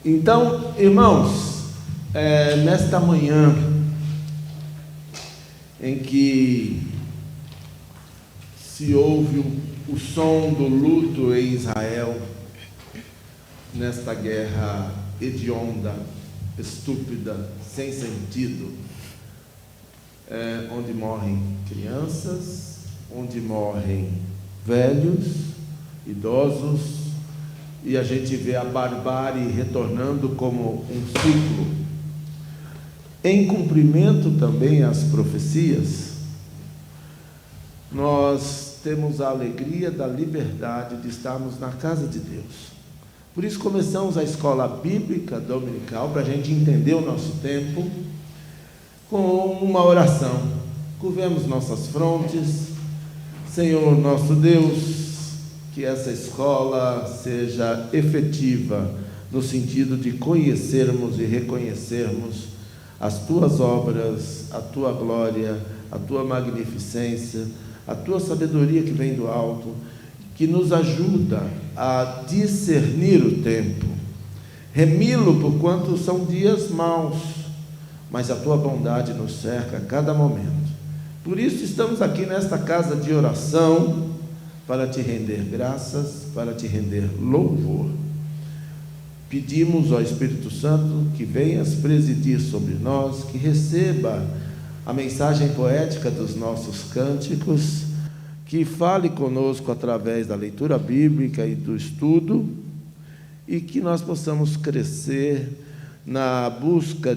Então, irmãos, nesta manhã em que se ouve o som do luto em Israel, nesta guerra hedionda, estúpida, sem sentido, onde morrem crianças, onde morrem velhos, idosos, e a gente vê a barbárie retornando como um ciclo. Em cumprimento também às profecias, nós temos a alegria da liberdade de estarmos na casa de Deus. Por isso começamos a escola bíblica dominical, para a gente entender o nosso tempo, com uma oração. Curvemos nossas frontes. Senhor nosso Deus, que essa escola seja efetiva no sentido de conhecermos e reconhecermos as Tuas obras, a Tua glória, a Tua magnificência, a Tua sabedoria que vem do alto, que nos ajuda a discernir o tempo, remi-lo por quanto são dias maus, mas a Tua bondade nos cerca a cada momento. Por isso estamos aqui nesta casa de oração, para Te render graças, para Te render louvor. Pedimos ao Espírito Santo que venhas presidir sobre nós, que receba a mensagem poética dos nossos cânticos, que fale conosco através da leitura bíblica e do estudo, e que nós possamos crescer na busca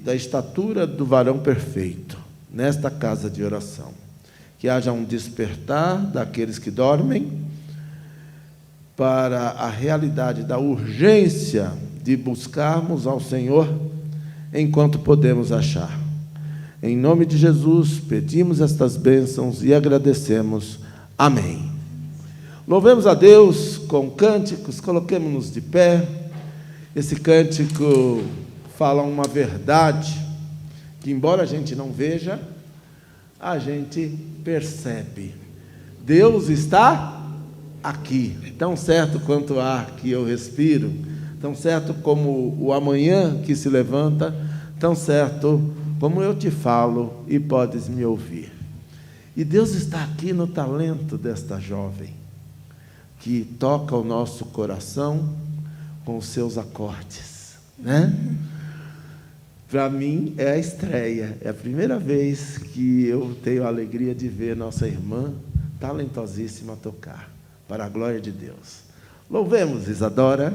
da estatura do varão perfeito, nesta casa de oração. Que haja um despertar daqueles que dormem para a realidade da urgência de buscarmos ao Senhor enquanto podemos achar. Em nome de Jesus, pedimos estas bênçãos e agradecemos. Amém. Louvemos a Deus com cânticos, coloquemos-nos de pé. Esse cântico fala uma verdade que, embora a gente não veja, a gente percebe. Deus está aqui, tão certo quanto o ar que eu respiro, tão certo como o amanhã que se levanta, tão certo como eu te falo e podes me ouvir. E Deus está aqui no talento desta jovem, que toca o nosso coração com os seus acordes, né? Para mim é a estreia, é a primeira vez que eu tenho a alegria de ver nossa irmã talentosíssima tocar, para a glória de Deus. Louvemos, Isadora.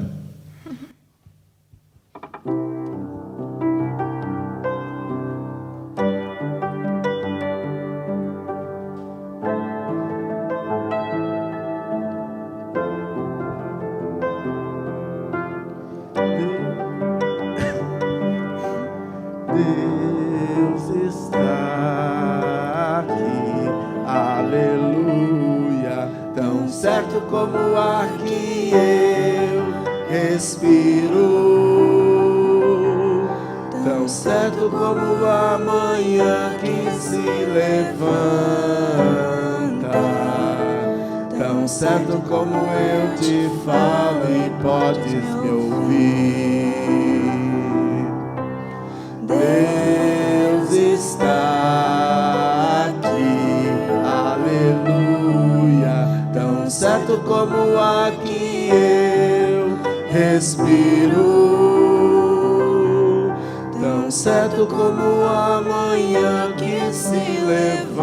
Deus está aqui, aleluia, tão certo como o ar que eu respiro, tão certo como a manhã que se levanta, tão certo como eu te falo e podes me ouvir. Deus está aqui, aleluia, tão certo como o ar que eu respiro, tão certo como a manhã que se levanta,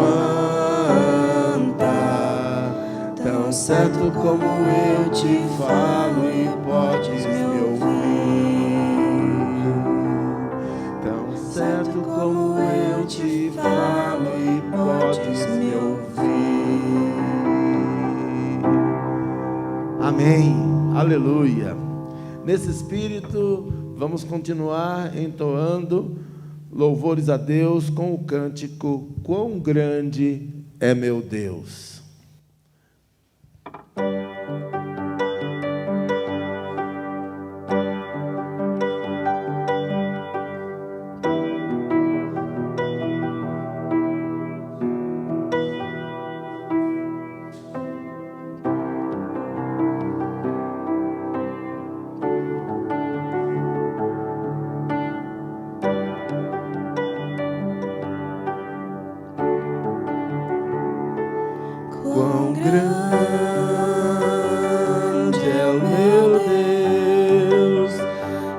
tão certo como eu te falo e podes me ouvir. Certo como eu te falo e podes me ouvir. Amém, aleluia. Nesse espírito, vamos continuar entoando louvores a Deus com o cântico Quão Grande é Meu Deus.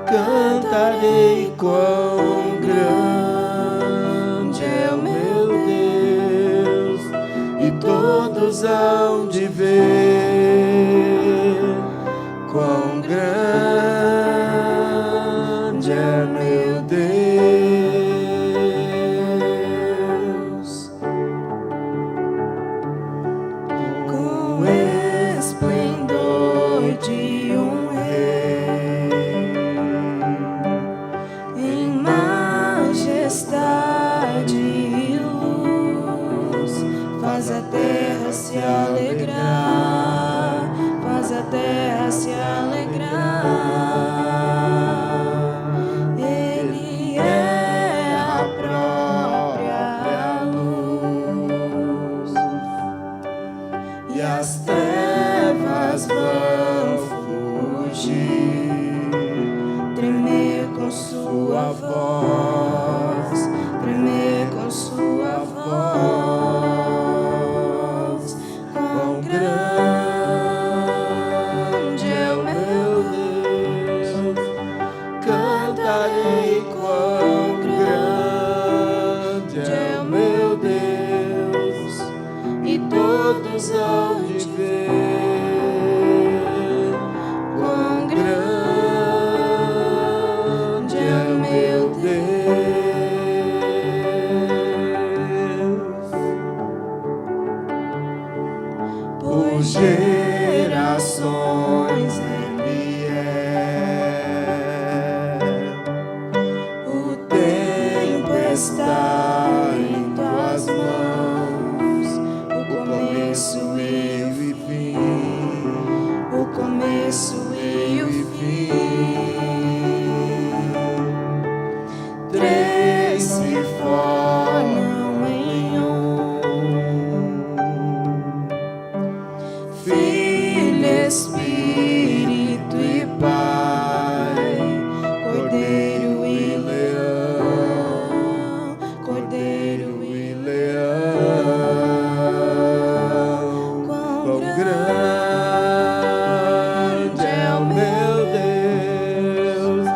cantarei quão grande é o meu Deus, e todos hão de ver quão grande é meu Deus. Com esplendor de um rei, em majestade e luz, faz a terra se alegrar, faz a terra se alegrar. Ele é a própria luz, e as trevas vão fugir, tremer com sua voz, tremer com sua voz. Quão grande é o meu Deus, cantarei quão grande é o meu Deus, e todos hão de ver quão grande é o meu Deus. Por gerações Ele é, o tempo está em tuas mãos, o começo e o fim, o começo e o fim. Três se formam em um: Filho, Espírito e Pai, Cordeiro e Leão, Cordeiro e Leão. Quão grande é o meu Deus,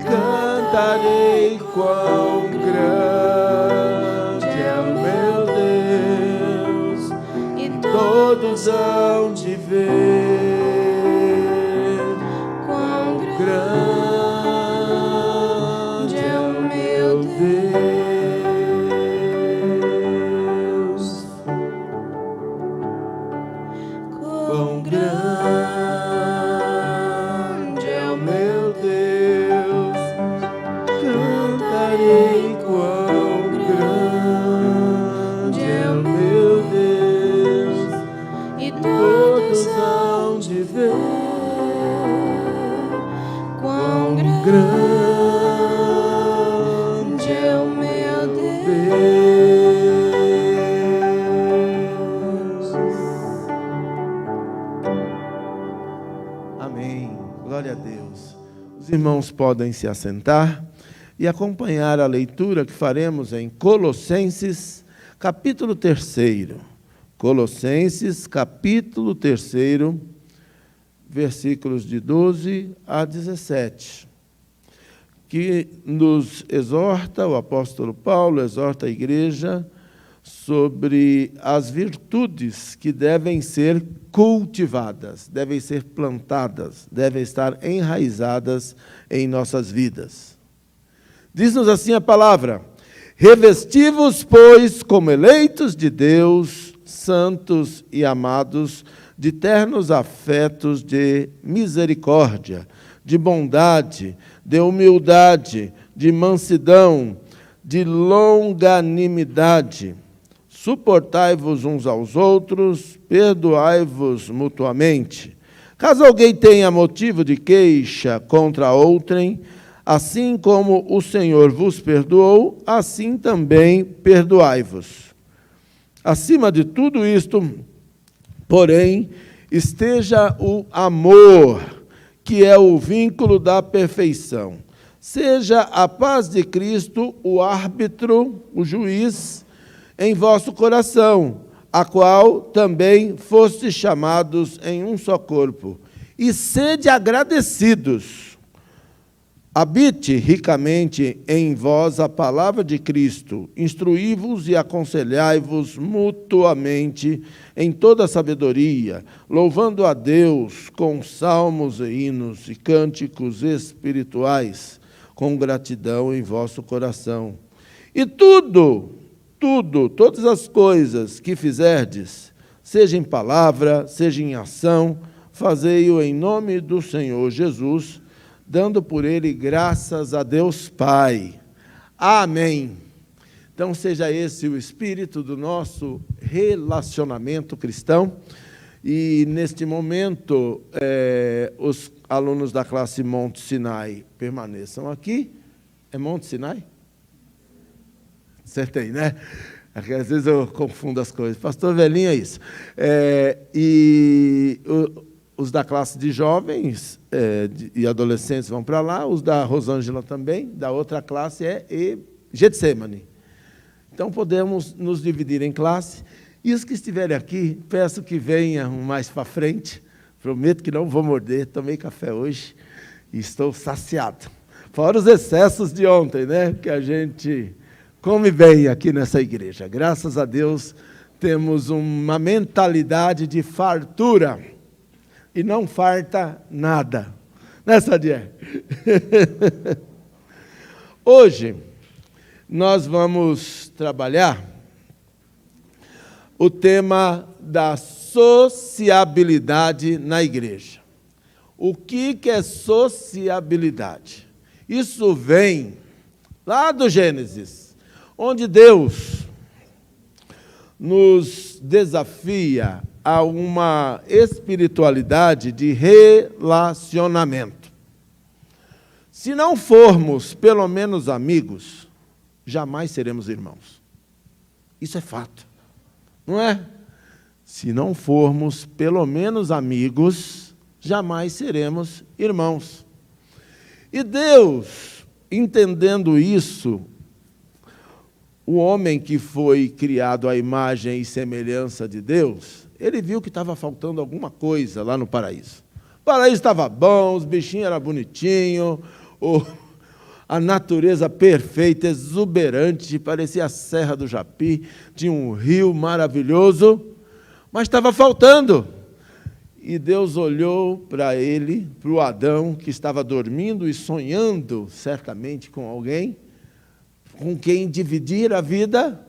cantarei quão grande é o meu Deus, e todos hão de ver quão grande é o meu Deus. Quão grande é o meu Deus, cantarei quão grande é o meu Deus, e todos hão de ver quão grande é o meu Deus. Amém. Glória a Deus. Os irmãos podem se assentar e acompanhar a leitura que faremos em Colossenses, capítulo 3. Colossenses, capítulo 3, versículos de 12 a 17, que nos exorta, o apóstolo Paulo exorta a igreja sobre as virtudes que devem ser cultivadas, devem ser plantadas, devem estar enraizadas em nossas vidas. Diz-nos assim a palavra: revesti-vos, pois, como eleitos de Deus, santos e amados, de ternos afetos de misericórdia, de bondade, de humildade, de mansidão, de longanimidade. Suportai-vos uns aos outros, perdoai-vos mutuamente. Caso alguém tenha motivo de queixa contra outrem, assim como o Senhor vos perdoou, assim também perdoai-vos. Acima de tudo isto, porém, esteja o amor, que é o vínculo da perfeição. Seja a paz de Cristo o árbitro, o juiz, em vosso coração, a qual também fostes chamados em um só corpo. E sede agradecidos. Habite ricamente em vós a palavra de Cristo, instruí-vos e aconselhai-vos mutuamente em toda sabedoria, louvando a Deus com salmos e hinos e cânticos espirituais, com gratidão em vosso coração. E todas as coisas que fizerdes, seja em palavra, seja em ação, fazei-o em nome do Senhor Jesus, dando por ele graças a Deus Pai. Amém. Então, seja esse o espírito do nosso relacionamento cristão. E, neste momento, os alunos da classe Monte Sinai permaneçam aqui. É Monte Sinai? Acertei, né? Às vezes eu confundo as coisas. Pastor Velhinho é isso. Os da classe de jovens e adolescentes vão para lá, os da Rosângela também, da outra classe Getsemane. Então, podemos nos dividir em classe. E os que estiverem aqui, peço que venham mais para frente. Prometo que não vou morder, tomei café hoje e estou saciado. Fora os excessos de ontem, né? Que a gente come bem aqui nessa igreja. Graças a Deus, temos uma mentalidade de fartura. E não farta nada. Né, Sadier? Hoje, nós vamos trabalhar o tema da sociabilidade na igreja. O que é sociabilidade? Isso vem lá do Gênesis, onde Deus nos desafia a uma espiritualidade de relacionamento. Se não formos, pelo menos, amigos, jamais seremos irmãos. Isso é fato, não é? Se não formos, pelo menos, amigos, jamais seremos irmãos. E Deus, entendendo isso, o homem que foi criado à imagem e semelhança de Deus, ele viu que estava faltando alguma coisa lá no paraíso. O paraíso estava bom, os bichinhos eram bonitinhos, a natureza perfeita, exuberante, parecia a Serra do Japi, tinha um rio maravilhoso, mas estava faltando. E Deus olhou para ele, para o Adão, que estava dormindo e sonhando, certamente, com alguém, com quem dividir a vida.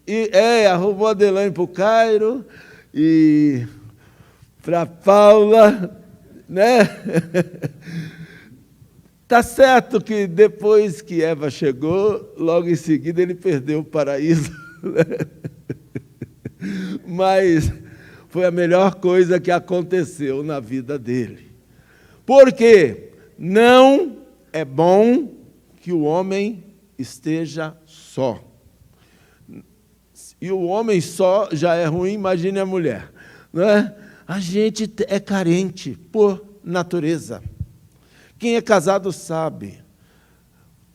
E arrumou a Adelaine para o Cairo e para a Paula, né? Tá certo que depois que Eva chegou, logo em seguida ele perdeu o paraíso, né? Mas foi a melhor coisa que aconteceu na vida dele. Porque não é bom que o homem esteja só. E o homem só já é ruim, imagine a mulher. Não é? A gente é carente por natureza. Quem é casado sabe.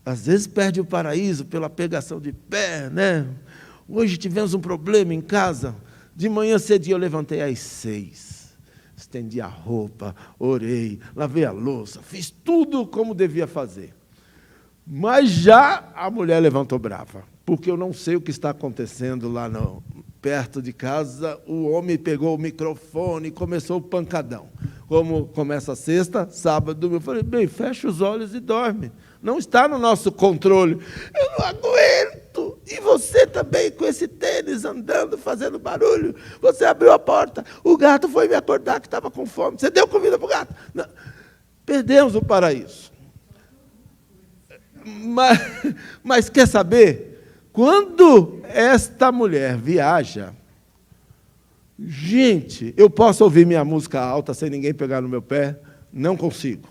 Às vezes perde o paraíso pela pegação de pé, né? Hoje tivemos um problema em casa. De manhã cedinho eu levantei às 6. Estendi a roupa, orei, lavei a louça, fiz tudo como devia fazer. Mas já a mulher levantou brava, porque eu não sei o que está acontecendo lá perto de casa. O homem pegou o microfone e começou o pancadão. Como começa a sexta, sábado, eu falei, bem, fecha os olhos e dorme. Não está no nosso controle. Eu não aguento. E você também, com esse tênis andando, fazendo barulho. Você abriu a porta, o gato foi me acordar que estava com fome. Você deu comida para o gato. Não. Perdemos o paraíso. Mas quer saber? Quando esta mulher viaja, gente, eu posso ouvir minha música alta sem ninguém pegar no meu pé? Não consigo.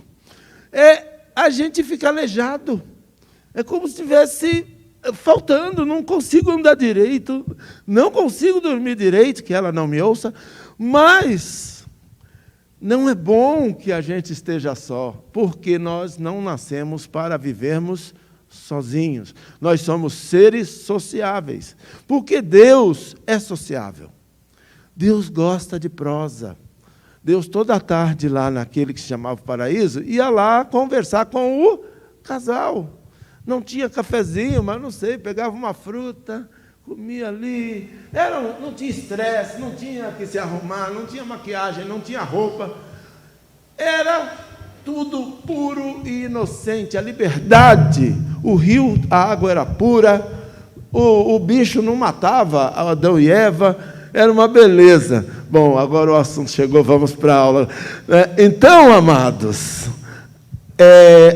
A gente fica aleijado. É como se estivesse faltando, não consigo andar direito, não consigo dormir direito, que ela não me ouça, mas não é bom que a gente esteja só, porque nós não nascemos para vivermos sozinhos. Nós somos seres sociáveis, porque Deus é sociável. Deus gosta de prosa. Deus, toda a tarde, lá naquele que se chamava Paraíso, ia lá conversar com o casal. Não tinha cafezinho, mas não sei, pegava uma fruta, comia ali. Não tinha estresse, não tinha que se arrumar, não tinha maquiagem, não tinha roupa. Era tudo puro e inocente, a liberdade. O rio, a água era pura, o bicho não matava Adão e Eva, era uma beleza. Bom, agora o assunto chegou, vamos para a aula. Então, amados,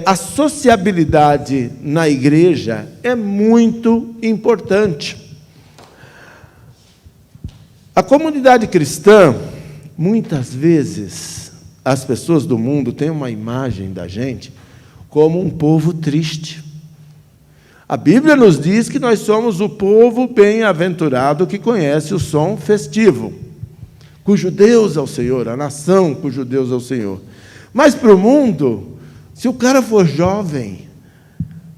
a sociabilidade na igreja é muito importante. A comunidade cristã, muitas vezes, as pessoas do mundo têm uma imagem da gente como um povo triste. A Bíblia nos diz que nós somos o povo bem-aventurado que conhece o som festivo, cujo Deus é o Senhor, a nação cujo Deus é o Senhor. Mas para o mundo, se o cara for jovem,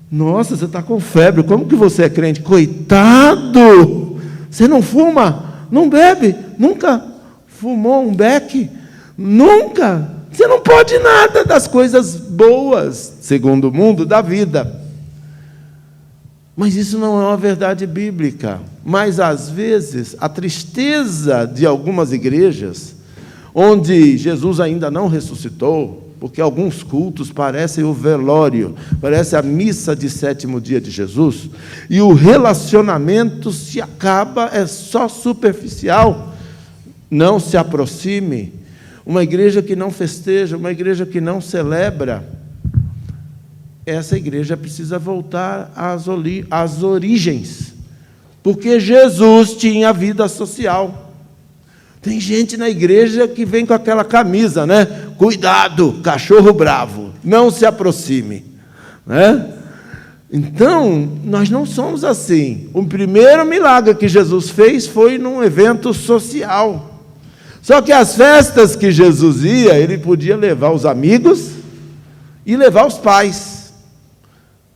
nossa, você está com febre, como que você é crente? Coitado! Você não fuma, não bebe, nunca fumou um beck? Nunca! Você não pode nada das coisas boas, segundo o mundo, da vida. Mas isso não é uma verdade bíblica. Mas, às vezes, a tristeza de algumas igrejas, onde Jesus ainda não ressuscitou, porque alguns cultos parecem o velório, parece a missa de 7º dia de Jesus, e o relacionamento se acaba, é só superficial. Não se aproxime. Uma igreja que não festeja, uma igreja que não celebra, essa igreja precisa voltar às origens, porque Jesus tinha vida social. Tem gente na igreja que vem com aquela camisa, né? Cuidado, cachorro bravo, não se aproxime, né? Então, nós não somos assim. O primeiro milagre que Jesus fez foi num evento social. Só que as festas que Jesus ia, ele podia levar os amigos e levar os pais,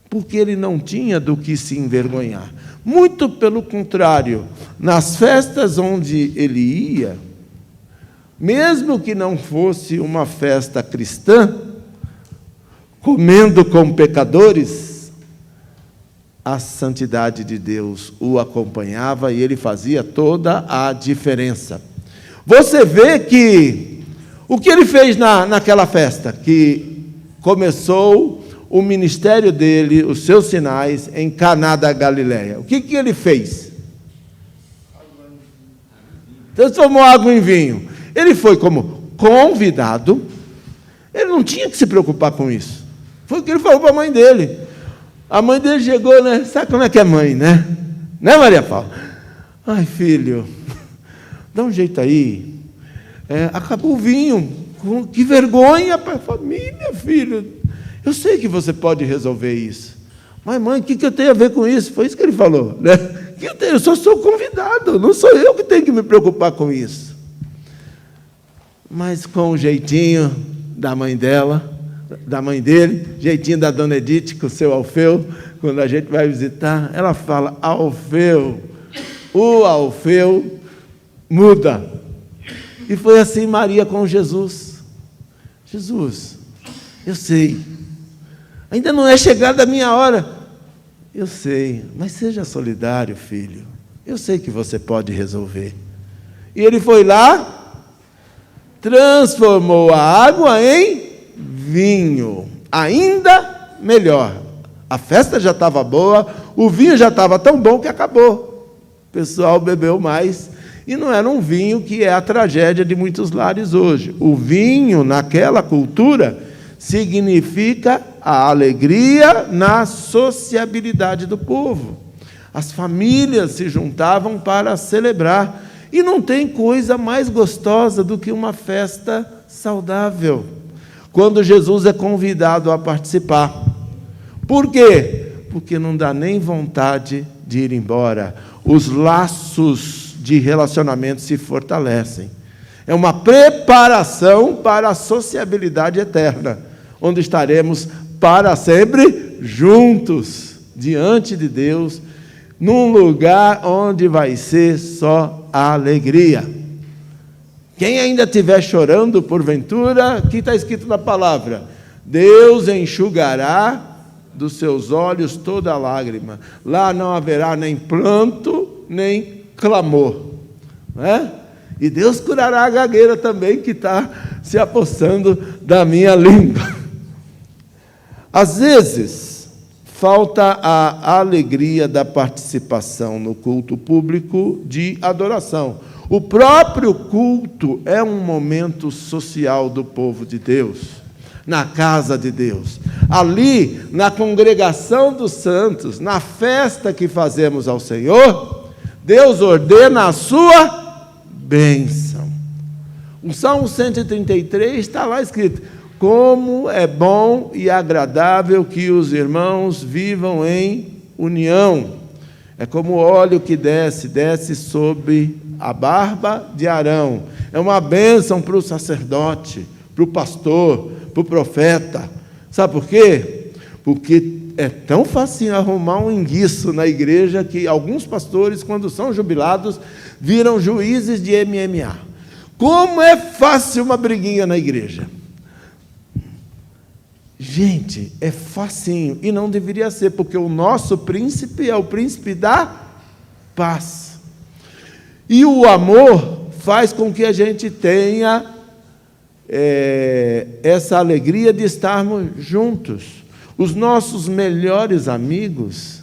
porque ele não tinha do que se envergonhar. Muito pelo contrário, nas festas onde ele ia, mesmo que não fosse uma festa cristã, comendo com pecadores, a santidade de Deus o acompanhava e ele fazia toda a diferença. Você vê que o que ele fez naquela festa, que começou o ministério dele, os seus sinais, em Caná da Galileia. O que ele fez? Transformou água em vinho. Ele foi como convidado, ele não tinha que se preocupar com isso. Foi o que ele falou para a mãe dele. A mãe dele chegou, né? Sabe como é que é mãe, né? Né, Maria Paula? Ai, filho, dá um jeito aí. Acabou o vinho. Que vergonha para a família, filho. Eu sei que você pode resolver isso. Mas, mãe, o que eu tenho a ver com isso? Foi isso que ele falou, né? Eu só sou convidado, não sou eu que tenho que me preocupar com isso. Mas com o jeitinho da mãe dela, da mãe dele, jeitinho da dona Edith com o seu Alfeu, quando a gente vai visitar, ela fala, Alfeu, o Alfeu muda. E foi assim Maria com Jesus. Jesus, eu sei, ainda não é chegada a minha hora. Eu sei, mas seja solidário, filho. Eu sei que você pode resolver. E ele foi lá, transformou a água em vinho. Ainda melhor. A festa já estava boa, o vinho já estava tão bom que acabou. O pessoal bebeu mais. E não era um vinho que é a tragédia de muitos lares hoje. O vinho, naquela cultura, significa a alegria na sociabilidade do povo. As famílias se juntavam para celebrar. E não tem coisa mais gostosa do que uma festa saudável, quando Jesus é convidado a participar. Por quê? Porque não dá nem vontade de ir embora. Os laços de relacionamento se fortalecem. É uma preparação para a sociabilidade eterna, onde estaremos para sempre juntos, diante de Deus, num lugar onde vai ser só alegria. Quem ainda estiver chorando, porventura, aqui está escrito na palavra: Deus enxugará dos seus olhos toda lágrima. Lá não haverá nem pranto, nem clamor. Não é? E Deus curará a gagueira também, que está se apossando da minha língua. Às vezes, falta a alegria da participação no culto público de adoração. O próprio culto é um momento social do povo de Deus, na casa de Deus. Ali, na congregação dos santos, na festa que fazemos ao Senhor, Deus ordena a sua bênção. O Salmo 133 está lá escrito: como é bom e agradável que os irmãos vivam em união. É como o óleo que desce sobre a barba de Arão. É uma bênção para o sacerdote, para o pastor, para o profeta. Sabe por quê? Porque é tão facinho arrumar um enguiço na igreja que alguns pastores, quando são jubilados, viram juízes de MMA. Como é fácil uma briguinha na igreja. Gente, é facinho, e não deveria ser, porque o nosso príncipe é o príncipe da paz. E o amor faz com que a gente tenha essa alegria de estarmos juntos. Os nossos melhores amigos,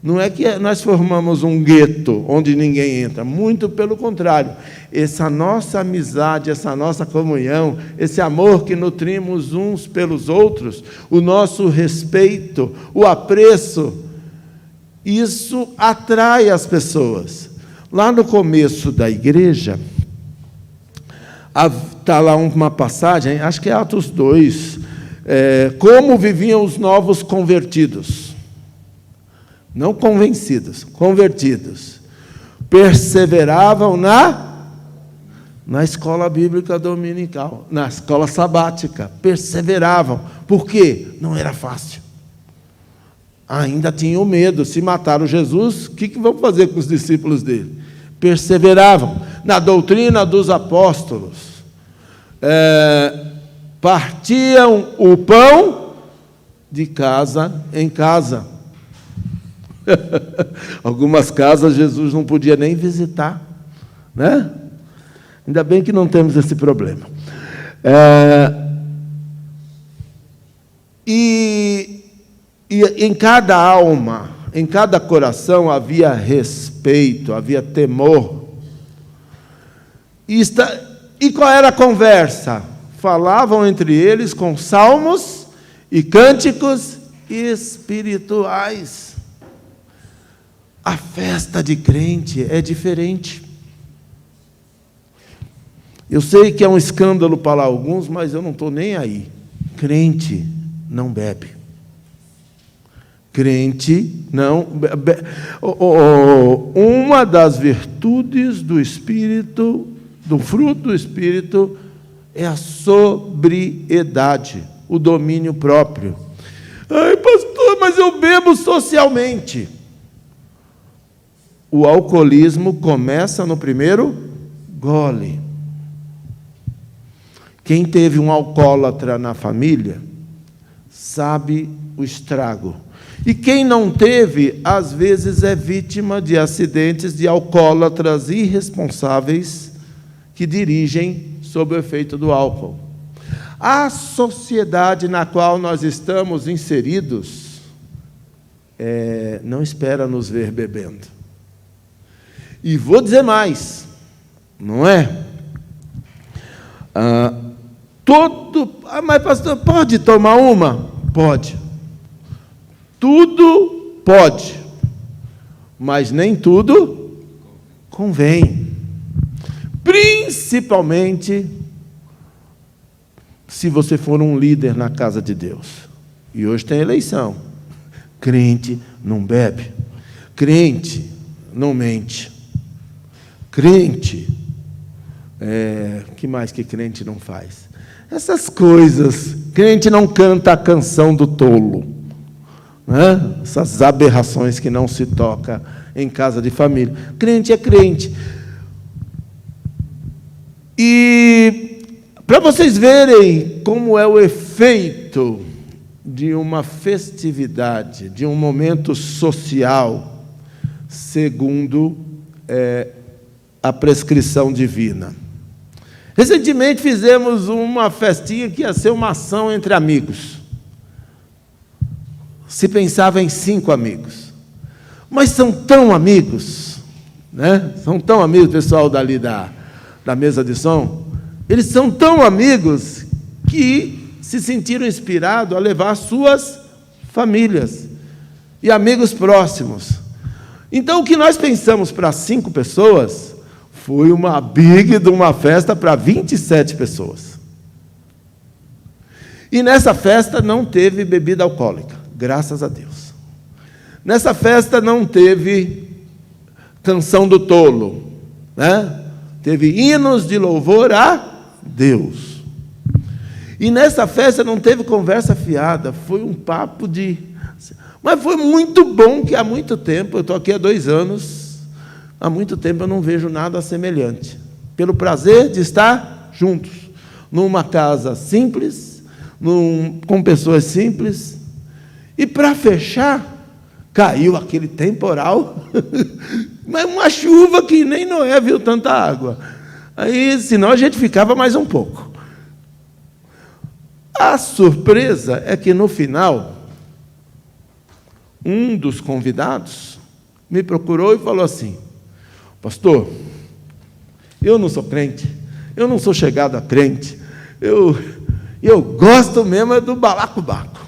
não é que nós formamos um gueto onde ninguém entra, muito pelo contrário. Essa nossa amizade, essa nossa comunhão, esse amor que nutrimos uns pelos outros, o nosso respeito, o apreço, isso atrai as pessoas. Lá no começo da igreja, está lá uma passagem, acho que é Atos 2, como viviam os novos convertidos. Não convencidos, convertidos. Perseveravam na escola bíblica dominical, na escola sabática. Perseveravam. Por quê? Não era fácil. Ainda tinham medo. Se mataram Jesus, o que vão fazer com os discípulos dele? Perseveravam na doutrina dos apóstolos. Partiam o pão de casa em casa. Algumas casas Jesus não podia nem visitar, né? Ainda bem que não temos esse problema. E em cada alma, em cada coração havia respeito, havia temor. E qual era a conversa? Falavam entre eles com salmos e cânticos espirituais. A festa de crente é diferente. Eu sei que é um escândalo para alguns, mas eu não estou nem aí. Crente não bebe. Crente não bebe. Uma das virtudes do Espírito, do fruto do Espírito, é a sobriedade, o domínio próprio. Ai, pastor, mas eu bebo socialmente. O alcoolismo começa no primeiro gole. Quem teve um alcoólatra na família sabe o estrago. E quem não teve, às vezes é vítima de acidentes de alcoólatras irresponsáveis que dirigem sob o efeito do álcool. A sociedade na qual nós estamos inseridos não espera nos ver bebendo. E vou dizer mais, não é? Mas pastor, pode tomar uma? Pode. Tudo pode, mas nem tudo convém. Principalmente se você for um líder na casa de Deus. E hoje tem eleição. Crente não bebe. Crente não mente. Crente, que mais que crente não faz? Essas coisas. Crente não canta a canção do tolo, né? Essas aberrações que não se toca em casa de família. Crente é crente. E para vocês verem como é o efeito de uma festividade, de um momento social, segundo a prescrição divina. Recentemente fizemos uma festinha que ia ser uma ação entre amigos. Se pensava em 5 amigos. Mas são tão amigos, né? São tão amigos, pessoal dali da mesa de som. Eles são tão amigos que se sentiram inspirados a levar suas famílias e amigos próximos. Então, o que nós pensamos para 5 pessoas foi uma big de uma festa para 27 pessoas. E nessa festa não teve bebida alcoólica, graças a Deus. Nessa festa não teve canção do tolo, né? Teve hinos de louvor a Deus. E nessa festa não teve conversa fiada, foi um papo de... Mas foi muito bom que há muito tempo, eu estou aqui há 2 anos, há muito tempo eu não vejo nada semelhante. Pelo prazer de estar juntos, numa casa simples, com pessoas simples. E para fechar, caiu aquele temporal, mas uma chuva que nem Noé viu tanta água. Aí, senão a gente ficava mais um pouco. A surpresa é que, no final, um dos convidados me procurou e falou assim: pastor, eu não sou crente, eu não sou chegado a crente, eu gosto mesmo do balacobaco,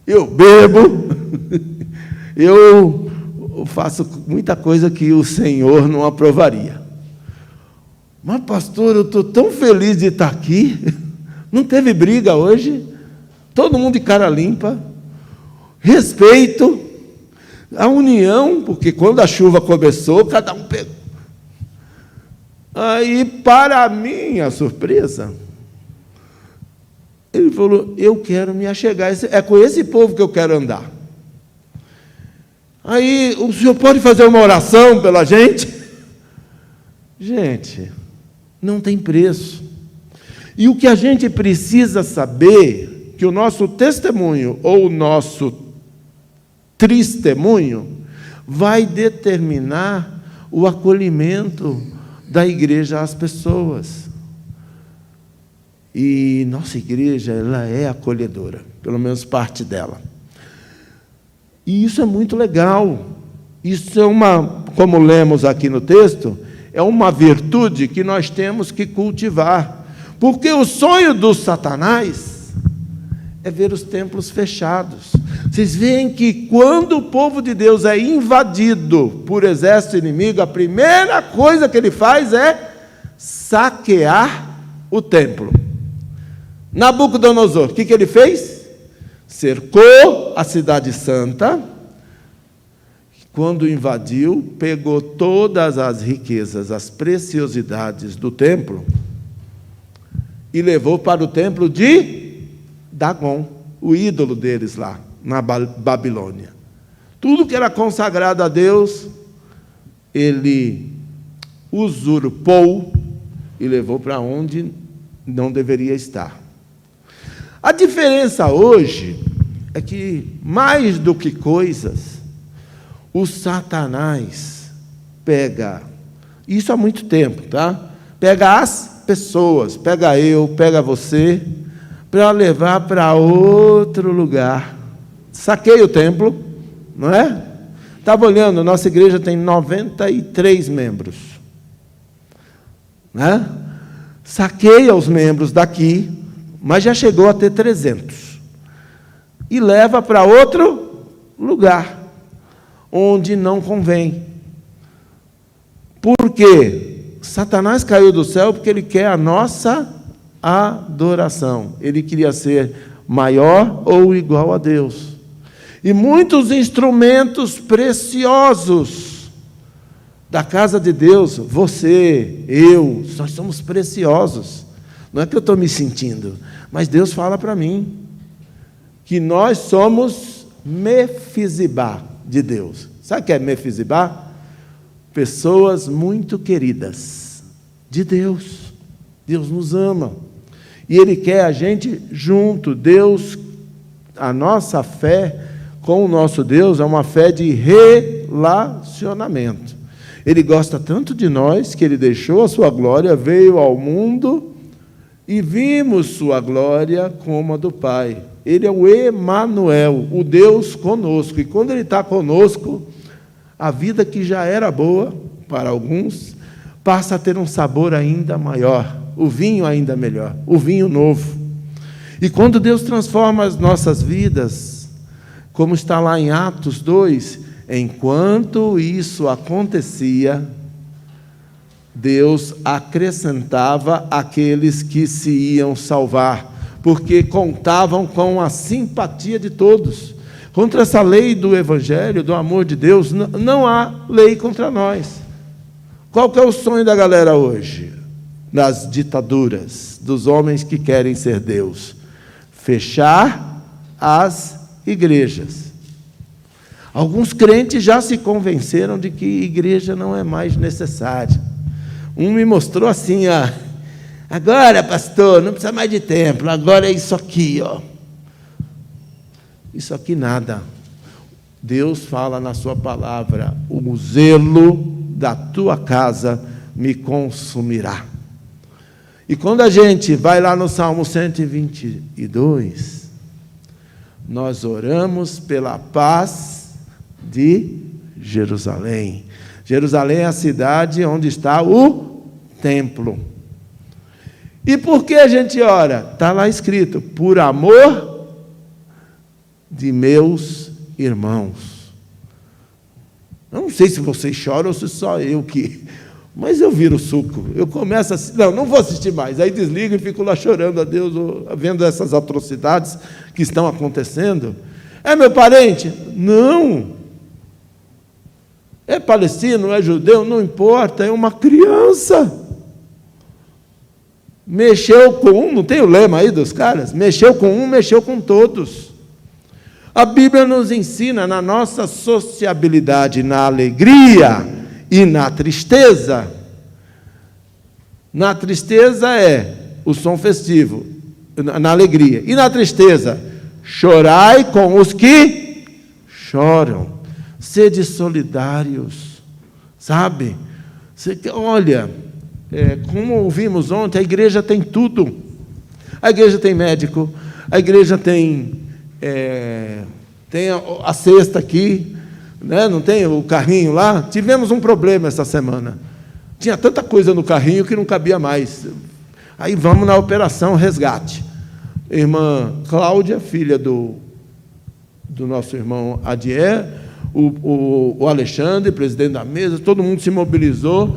eu bebo, eu faço muita coisa que o Senhor não aprovaria. Mas, pastor, eu estou tão feliz de estar aqui, não teve briga hoje, todo mundo de cara limpa, respeito, a união, porque quando a chuva começou, cada um pegou. Aí, para minha surpresa, ele falou: eu quero me achegar, é com esse povo que eu quero andar. Aí, o senhor pode fazer uma oração pela gente? Gente, não tem preço. E o que a gente precisa saber, que o nosso testemunho ou o nosso testemunho vai determinar o acolhimento da igreja às pessoas. E nossa igreja, ela é acolhedora, pelo menos parte dela. E isso é muito legal. Isso é como lemos aqui no texto, é uma virtude que nós temos que cultivar. Porque o sonho do Satanás é ver os templos fechados. Vocês veem que quando o povo de Deus é invadido por exército inimigo, a primeira coisa que ele faz é saquear o templo. Nabucodonosor, o que ele fez? Cercou a cidade santa. Quando invadiu, pegou todas as riquezas, as preciosidades do templo e levou para o templo de Dagon, o ídolo deles lá, na Babilônia. Tudo que era consagrado a Deus, ele usurpou e levou para onde não deveria estar. A diferença hoje é que, mais do que coisas, o Satanás pega, isso há muito tempo, tá? Pega as pessoas, pega eu, pega você, para levar para outro lugar. Saqueia o templo, não é? Estava olhando, nossa igreja tem 93 membros. Né? Saqueia os membros daqui, mas já chegou a ter 300. E leva para outro lugar, onde não convém. Por quê? Satanás caiu do céu porque ele quer a nossa adoração. Ele queria ser maior ou igual a Deus. E muitos instrumentos preciosos da casa de Deus, você, eu, nós somos preciosos. Não é que eu estou me sentindo, mas Deus fala para mim que nós somos Mefizibá de Deus. Sabe o que é Mefizibá? Pessoas muito queridas de Deus. Deus nos ama. E Ele quer a gente junto. Deus, a nossa fé com o nosso Deus é uma fé de relacionamento. Ele gosta tanto de nós que Ele deixou a sua glória, veio ao mundo e vimos sua glória como a do Pai. Ele é o Emanuel, o Deus conosco. E quando Ele está conosco, a vida que já era boa para alguns passa a ter um sabor ainda maior, o vinho ainda melhor, o vinho novo. E quando Deus transforma as nossas vidas, como está lá em Atos 2, enquanto isso acontecia, Deus acrescentava aqueles que se iam salvar, porque contavam com a simpatia de todos. Contra essa lei do Evangelho, do amor de Deus, não há lei contra nós. Qual que é o sonho da galera hoje? Nas ditaduras, dos homens que querem ser Deus? Fechar as igrejas. Alguns crentes já se convenceram de que igreja não é mais necessária. Um me mostrou assim, ó, agora, pastor, não precisa mais de templo, agora é isso aqui, ó. Isso aqui nada. Deus fala na sua palavra, o zelo da tua casa me consumirá. E quando a gente vai lá no Salmo 122, nós oramos pela paz de Jerusalém. Jerusalém é a cidade onde está o templo. E por que a gente ora? Está lá escrito, por amor de meus irmãos. Eu não sei se vocês choram ou se só eu que... Mas eu viro o suco. Eu começo assim, não vou assistir mais. Aí desligo e fico lá chorando a Deus, vendo essas atrocidades que estão acontecendo. É meu parente? Não. É palestino, é judeu, não importa, é uma criança. Mexeu com um, não tem o lema aí dos caras? Mexeu com um, mexeu com todos. A Bíblia nos ensina na nossa sociabilidade, na alegria e na tristeza. Na tristeza é o som festivo, na alegria. E na tristeza, chorai com os que choram. Sede solidários, sabe? Olha, como ouvimos ontem, a igreja tem tudo. A igreja tem médico, a igreja tem a cesta aqui, né? Não tem o carrinho lá? Tivemos um problema essa semana. Tinha tanta coisa no carrinho que não cabia mais. Aí vamos na operação resgate. Irmã Cláudia, filha do nosso irmão Adier, o Alexandre, presidente da mesa, todo mundo se mobilizou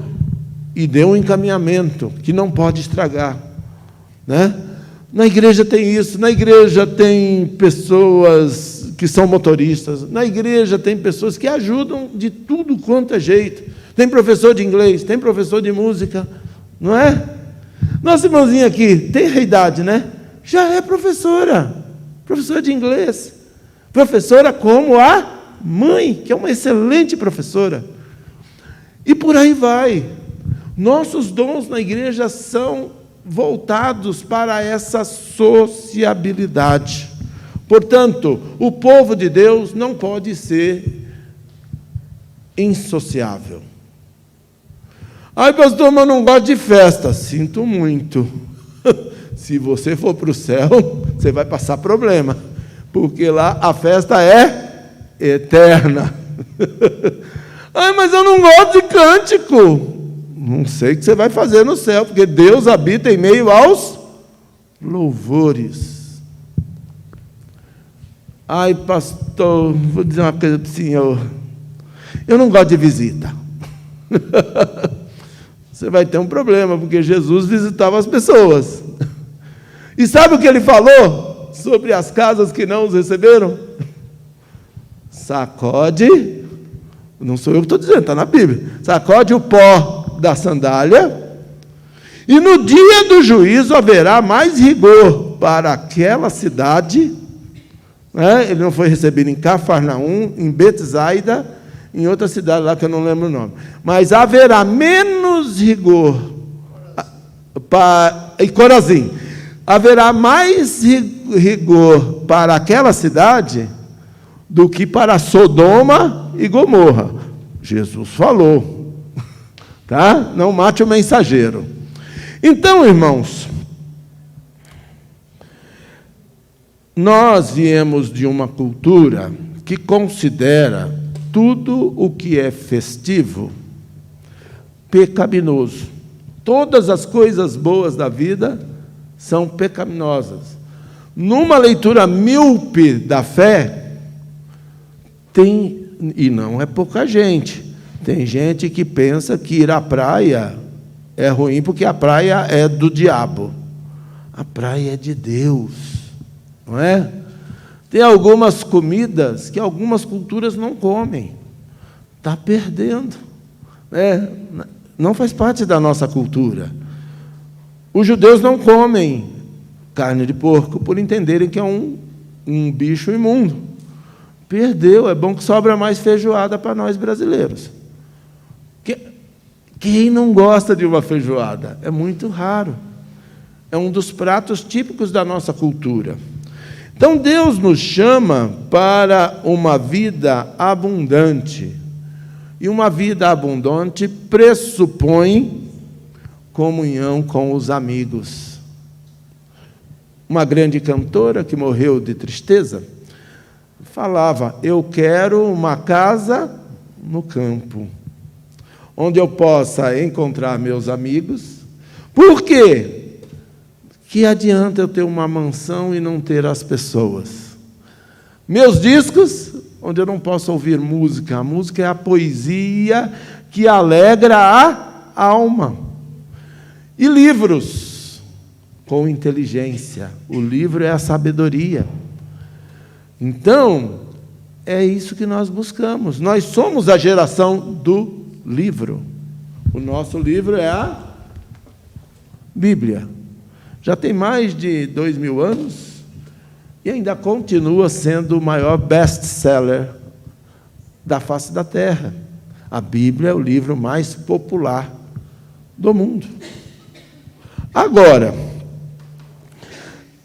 e deu um encaminhamento que não pode estragar, né? Na igreja tem isso, na igreja tem pessoas que são motoristas, na igreja tem pessoas que ajudam de tudo quanto é jeito. Tem professor de inglês, tem professor de música, não é? Nossa irmãzinha aqui, tem a idade, né? Já é professora de inglês, professora como a mãe, que é uma excelente professora. E por aí vai. Nossos dons na igreja são voltados para essa sociabilidade. Portanto, o povo de Deus não pode ser insociável. Ai, pastor, mas eu não gosto de festa. Sinto muito. Se você for para o céu, você vai passar problema, porque lá a festa é eterna. Ai, mas eu não gosto de cântico. Não sei o que você vai fazer no céu, porque Deus habita em meio aos louvores. Ai, pastor, vou dizer uma coisa para o senhor. Eu não gosto de visita. Você vai ter um problema, porque Jesus visitava as pessoas. E sabe o que ele falou sobre as casas que não os receberam? Sacode, não sou eu que estou dizendo, está na Bíblia. Sacode o pó da sandália, e no dia do juízo haverá mais rigor para aquela cidade. Ele não foi recebido em Cafarnaum, em Betsaida, em outra cidade lá que eu não lembro o nome. Mas haverá menos rigor. e Corazim, haverá mais rigor para aquela cidade do que para Sodoma e Gomorra. Jesus falou, tá? Não mate o mensageiro. Então, irmãos, nós viemos de uma cultura que considera tudo o que é festivo pecaminoso. Todas as coisas boas da vida são pecaminosas. Numa leitura míope da fé, e não é pouca gente, tem gente que pensa que ir à praia é ruim porque a praia é do diabo. A praia é de Deus, não é? Tem algumas comidas que algumas culturas não comem. Está perdendo. Não faz parte da nossa cultura. Os judeus não comem carne de porco por entenderem que é um bicho imundo. Perdeu, é bom que sobra mais feijoada para nós brasileiros. Quem não gosta de uma feijoada? É muito raro. É um dos pratos típicos da nossa cultura. Então, Deus nos chama para uma vida abundante. E uma vida abundante pressupõe comunhão com os amigos. Uma grande cantora que morreu de tristeza falava: eu quero uma casa no campo, onde eu possa encontrar meus amigos. Por quê? Que adianta eu ter uma mansão e não ter as pessoas? Meus discos, onde eu não posso ouvir música. A música é a poesia que alegra a alma. E livros, com inteligência. O livro é a sabedoria. Então, é isso que nós buscamos. Nós somos a geração do livro. O nosso livro é a Bíblia. Já tem mais de 2000 anos e ainda continua sendo o maior best-seller da face da terra. A Bíblia é o livro mais popular do mundo. Agora,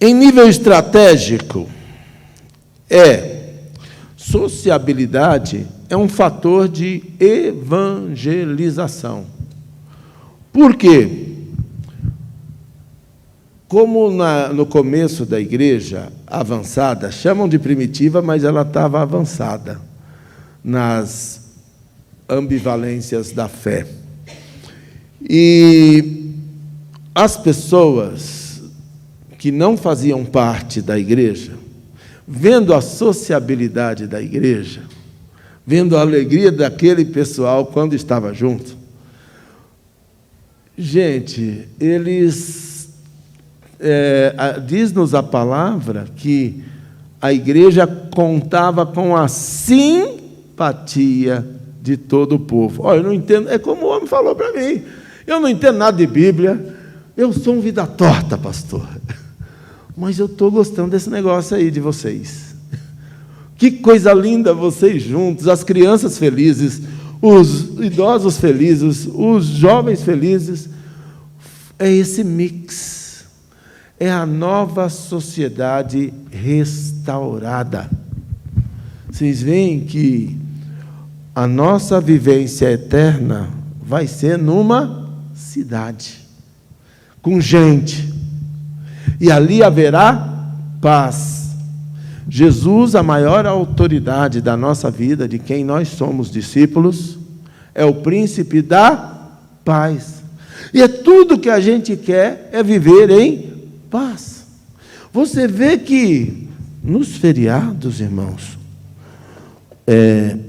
em nível estratégico, sociabilidade é um fator de evangelização. Por quê? Como no começo da igreja avançada, chamam de primitiva, mas ela estava avançada nas ambivalências da fé. E as pessoas que não faziam parte da igreja, vendo a sociabilidade da igreja, vendo a alegria daquele pessoal quando estava junto, gente, eles... diz-nos a palavra que a igreja contava com a simpatia de todo o povo. Olha, eu não entendo, é como o homem falou para mim, eu não entendo nada de Bíblia, eu sou um vida torta, pastor, mas eu estou gostando desse negócio aí de vocês. Que coisa linda vocês juntos, as crianças felizes, os idosos felizes, os jovens felizes. É esse mix. É a nova sociedade restaurada. Vocês veem que a nossa vivência eterna vai ser numa cidade, com gente, e ali haverá paz. Jesus, a maior autoridade da nossa vida, de quem nós somos discípulos, é o príncipe da paz. E é tudo que a gente quer é viver em paz. Você vê que nos feriados, irmãos,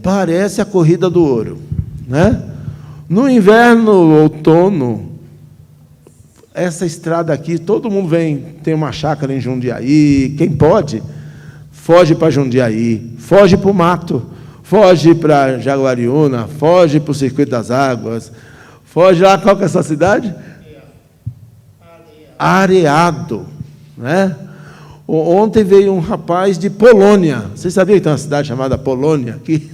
parece a corrida do ouro, né? No inverno, outono, essa estrada aqui, todo mundo tem uma chácara em Jundiaí, quem pode, foge para Jundiaí, foge para o mato, foge para Jaguariúna, foge para o Circuito das Águas, foge lá, qual que é essa cidade? Areado, né? Ontem veio um rapaz de Polônia. Vocês sabiam que tem uma cidade chamada Polônia aqui?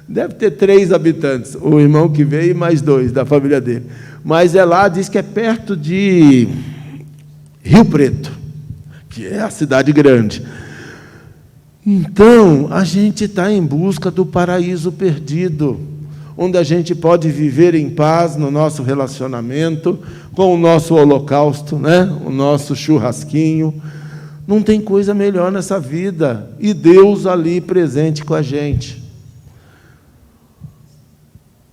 Deve ter 3 habitantes, o irmão que veio e mais 2 da família dele. Mas é lá, diz que é perto de Rio Preto, que é a cidade grande. Então, a gente está em busca do paraíso perdido, onde a gente pode viver em paz no nosso relacionamento, com o nosso holocausto, né? O nosso churrasquinho. Não tem coisa melhor nessa vida. E Deus ali presente com a gente.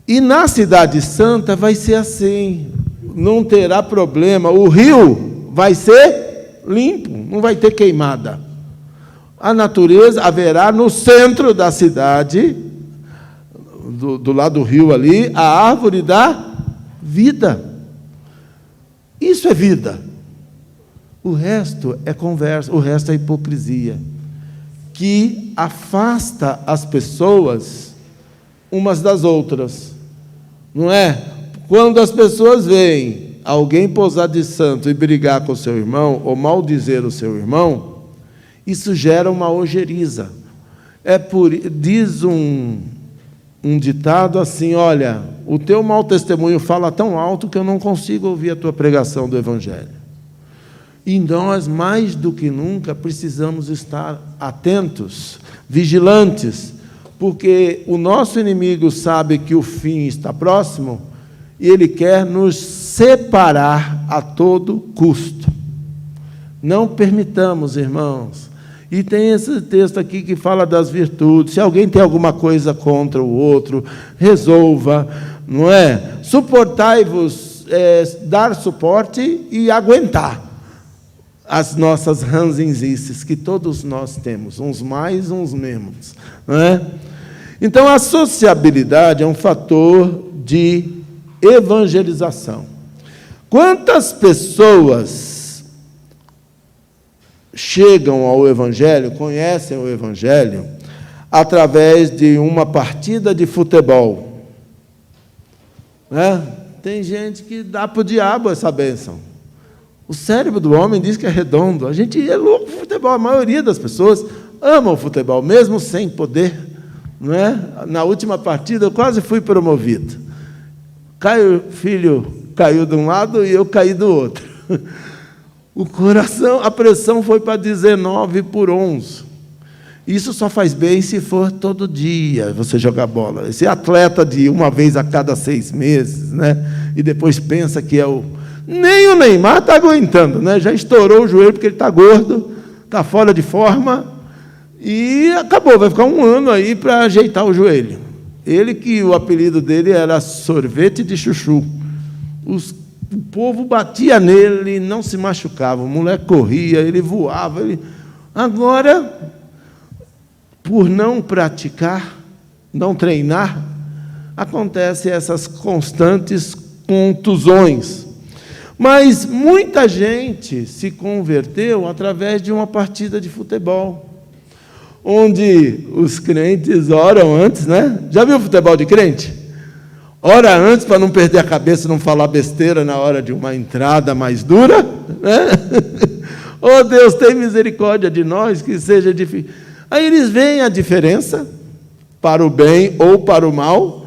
E na Cidade Santa vai ser assim. Não terá problema. O rio vai ser limpo, não vai ter queimada. A natureza haverá no centro da cidade, do lado do rio ali, a árvore da vida. Isso é vida. O resto é conversa, o resto é hipocrisia, que afasta as pessoas umas das outras. Não é? Quando as pessoas veem alguém posar de santo e brigar com o seu irmão, ou maldizer o seu irmão, isso gera uma ojeriza. Diz um ditado assim: olha, o teu mau testemunho fala tão alto que eu não consigo ouvir a tua pregação do Evangelho. E nós, mais do que nunca, precisamos estar atentos, vigilantes, porque o nosso inimigo sabe que o fim está próximo e ele quer nos separar a todo custo. Não permitamos, irmãos. E tem esse texto aqui que fala das virtudes. Se alguém tem alguma coisa contra o outro, resolva, não é? Suportai-vos, dar suporte e aguentar as nossas ranzinzices, que todos nós temos, uns mais, uns menos, não é? Então, a sociabilidade é um fator de evangelização. Quantas pessoas chegam ao Evangelho, conhecem o Evangelho, através de uma partida de futebol? Né? Tem gente que dá para o diabo essa bênção. O cérebro do homem diz que é redondo. A gente é louco por futebol. A maioria das pessoas ama o futebol, mesmo sem poder. Não é? Na última partida, eu quase fui promovido. Filho caiu de um lado e eu caí do outro. O coração, a pressão foi para 19/11. Isso só faz bem se for todo dia você jogar bola. Esse atleta de uma vez a cada 6 meses, né? E depois pensa que é o... Nem o Neymar está aguentando, né? Já estourou o joelho porque ele está gordo, está fora de forma, e acabou, vai ficar 1 ano aí para ajeitar o joelho. Ele, que o apelido dele era sorvete de chuchu. O povo batia nele, não se machucava, o moleque corria, ele voava. Agora, por não praticar, não treinar, acontecem essas constantes contusões. Mas muita gente se converteu através de uma partida de futebol, onde os crentes oram antes, né? Já viu futebol de crente? Ora antes, para não perder a cabeça, não falar besteira na hora de uma entrada mais dura, né? Oh, Deus, tem misericórdia de nós, que seja difícil. Aí eles veem a diferença, para o bem ou para o mal.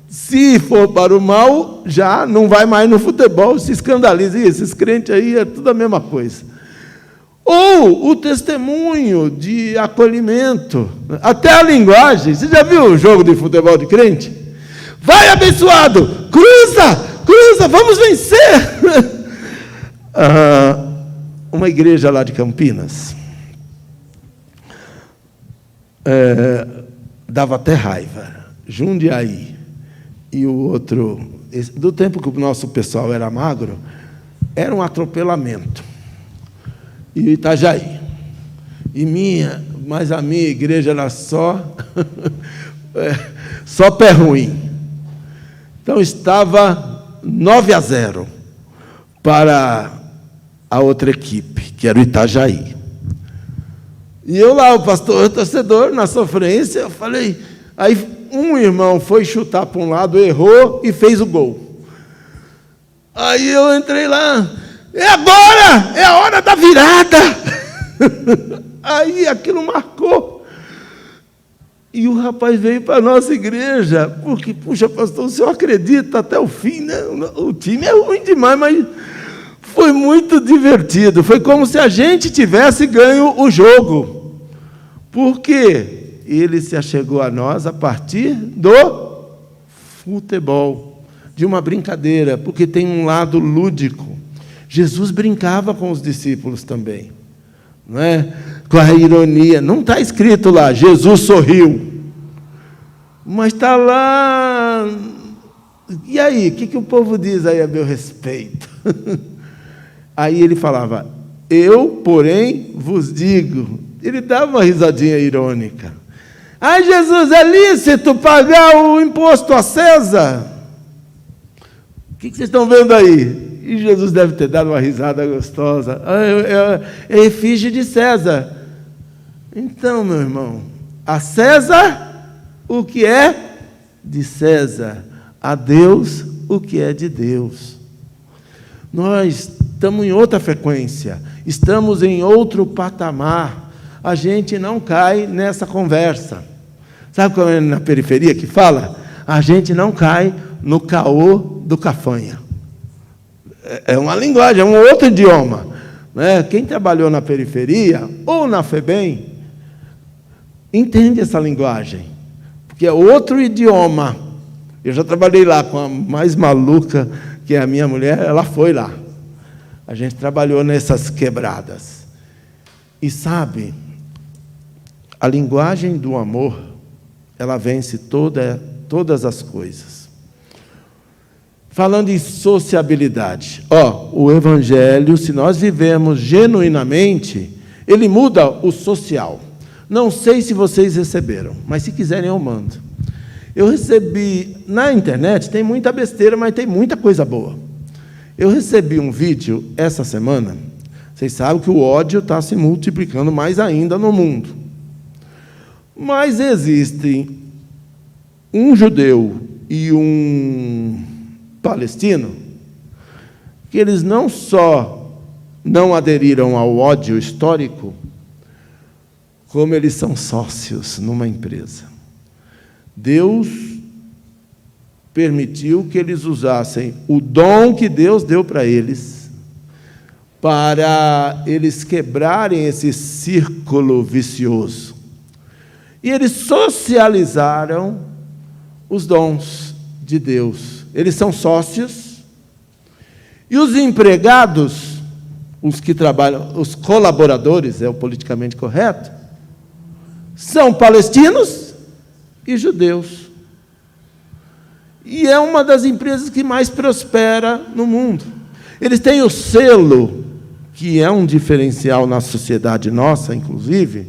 Se for para o mal, já não vai mais no futebol, se escandaliza. E esses crentes aí é tudo a mesma coisa. Ou o testemunho de acolhimento, até a linguagem. Você já viu o jogo de futebol de crente? Vai, abençoado, cruza, vamos vencer. Uma igreja lá de Campinas, dava até raiva. Jundiaí e o outro, do tempo que o nosso pessoal era magro, era um atropelamento. E Itajaí. Mas a minha igreja era só pé ruim. Então, estava 9-0 para a outra equipe, que era o Itajaí. E eu lá, o pastor, o torcedor, na sofrência, eu falei... Aí um irmão foi chutar para um lado, errou e fez o gol. Aí eu entrei lá... É agora! É a hora da virada! Aí aquilo marcou. E o rapaz veio para a nossa igreja, porque, puxa, pastor, o senhor acredita até o fim, né? O time é ruim demais, mas foi muito divertido. Foi como se a gente tivesse ganho o jogo. Porque ele se achegou a nós a partir do futebol, de uma brincadeira, porque tem um lado lúdico. Jesus brincava com os discípulos também, não é? Com a ironia. Não está escrito lá, Jesus sorriu. Mas está lá. E aí, o que o povo diz aí a meu respeito? Aí ele falava, eu, porém, vos digo. Ele dava uma risadinha irônica. Ah, Jesus, é lícito pagar o imposto a César? O que vocês estão vendo aí? E Jesus deve ter dado uma risada gostosa. É efígie de César. Então, meu irmão, a César o que é de César, a Deus o que é de Deus. Nós estamos em outra frequência, estamos em outro patamar. A gente não cai nessa conversa. Sabe como é na periferia que fala? A gente não cai no caô do cafanha. É uma linguagem, é um outro idioma, né? Quem trabalhou na periferia ou na FEBEM entende essa linguagem, porque é outro idioma. Eu já trabalhei lá com a mais maluca, que é a minha mulher, ela foi lá. A gente trabalhou nessas quebradas. E sabe, a linguagem do amor, ela vence todas as coisas. Falando em sociabilidade, o Evangelho, se nós vivemos genuinamente, ele muda o social. Não sei se vocês receberam, mas se quiserem eu mando. Eu recebi, na internet, tem muita besteira, mas tem muita coisa boa. Eu recebi um vídeo essa semana, vocês sabem que o ódio está se multiplicando mais ainda no mundo. Mas existem um judeu e um palestino, que eles não só não aderiram ao ódio histórico, como eles são sócios numa empresa. Deus permitiu que eles usassem o dom que Deus deu para eles quebrarem esse círculo vicioso. E eles socializaram os dons de Deus. Eles são sócios, e os empregados, os que trabalham, os colaboradores, é o politicamente correto, são palestinos e judeus. E é uma das empresas que mais prospera no mundo. Eles têm o selo, que é um diferencial na sociedade nossa, inclusive,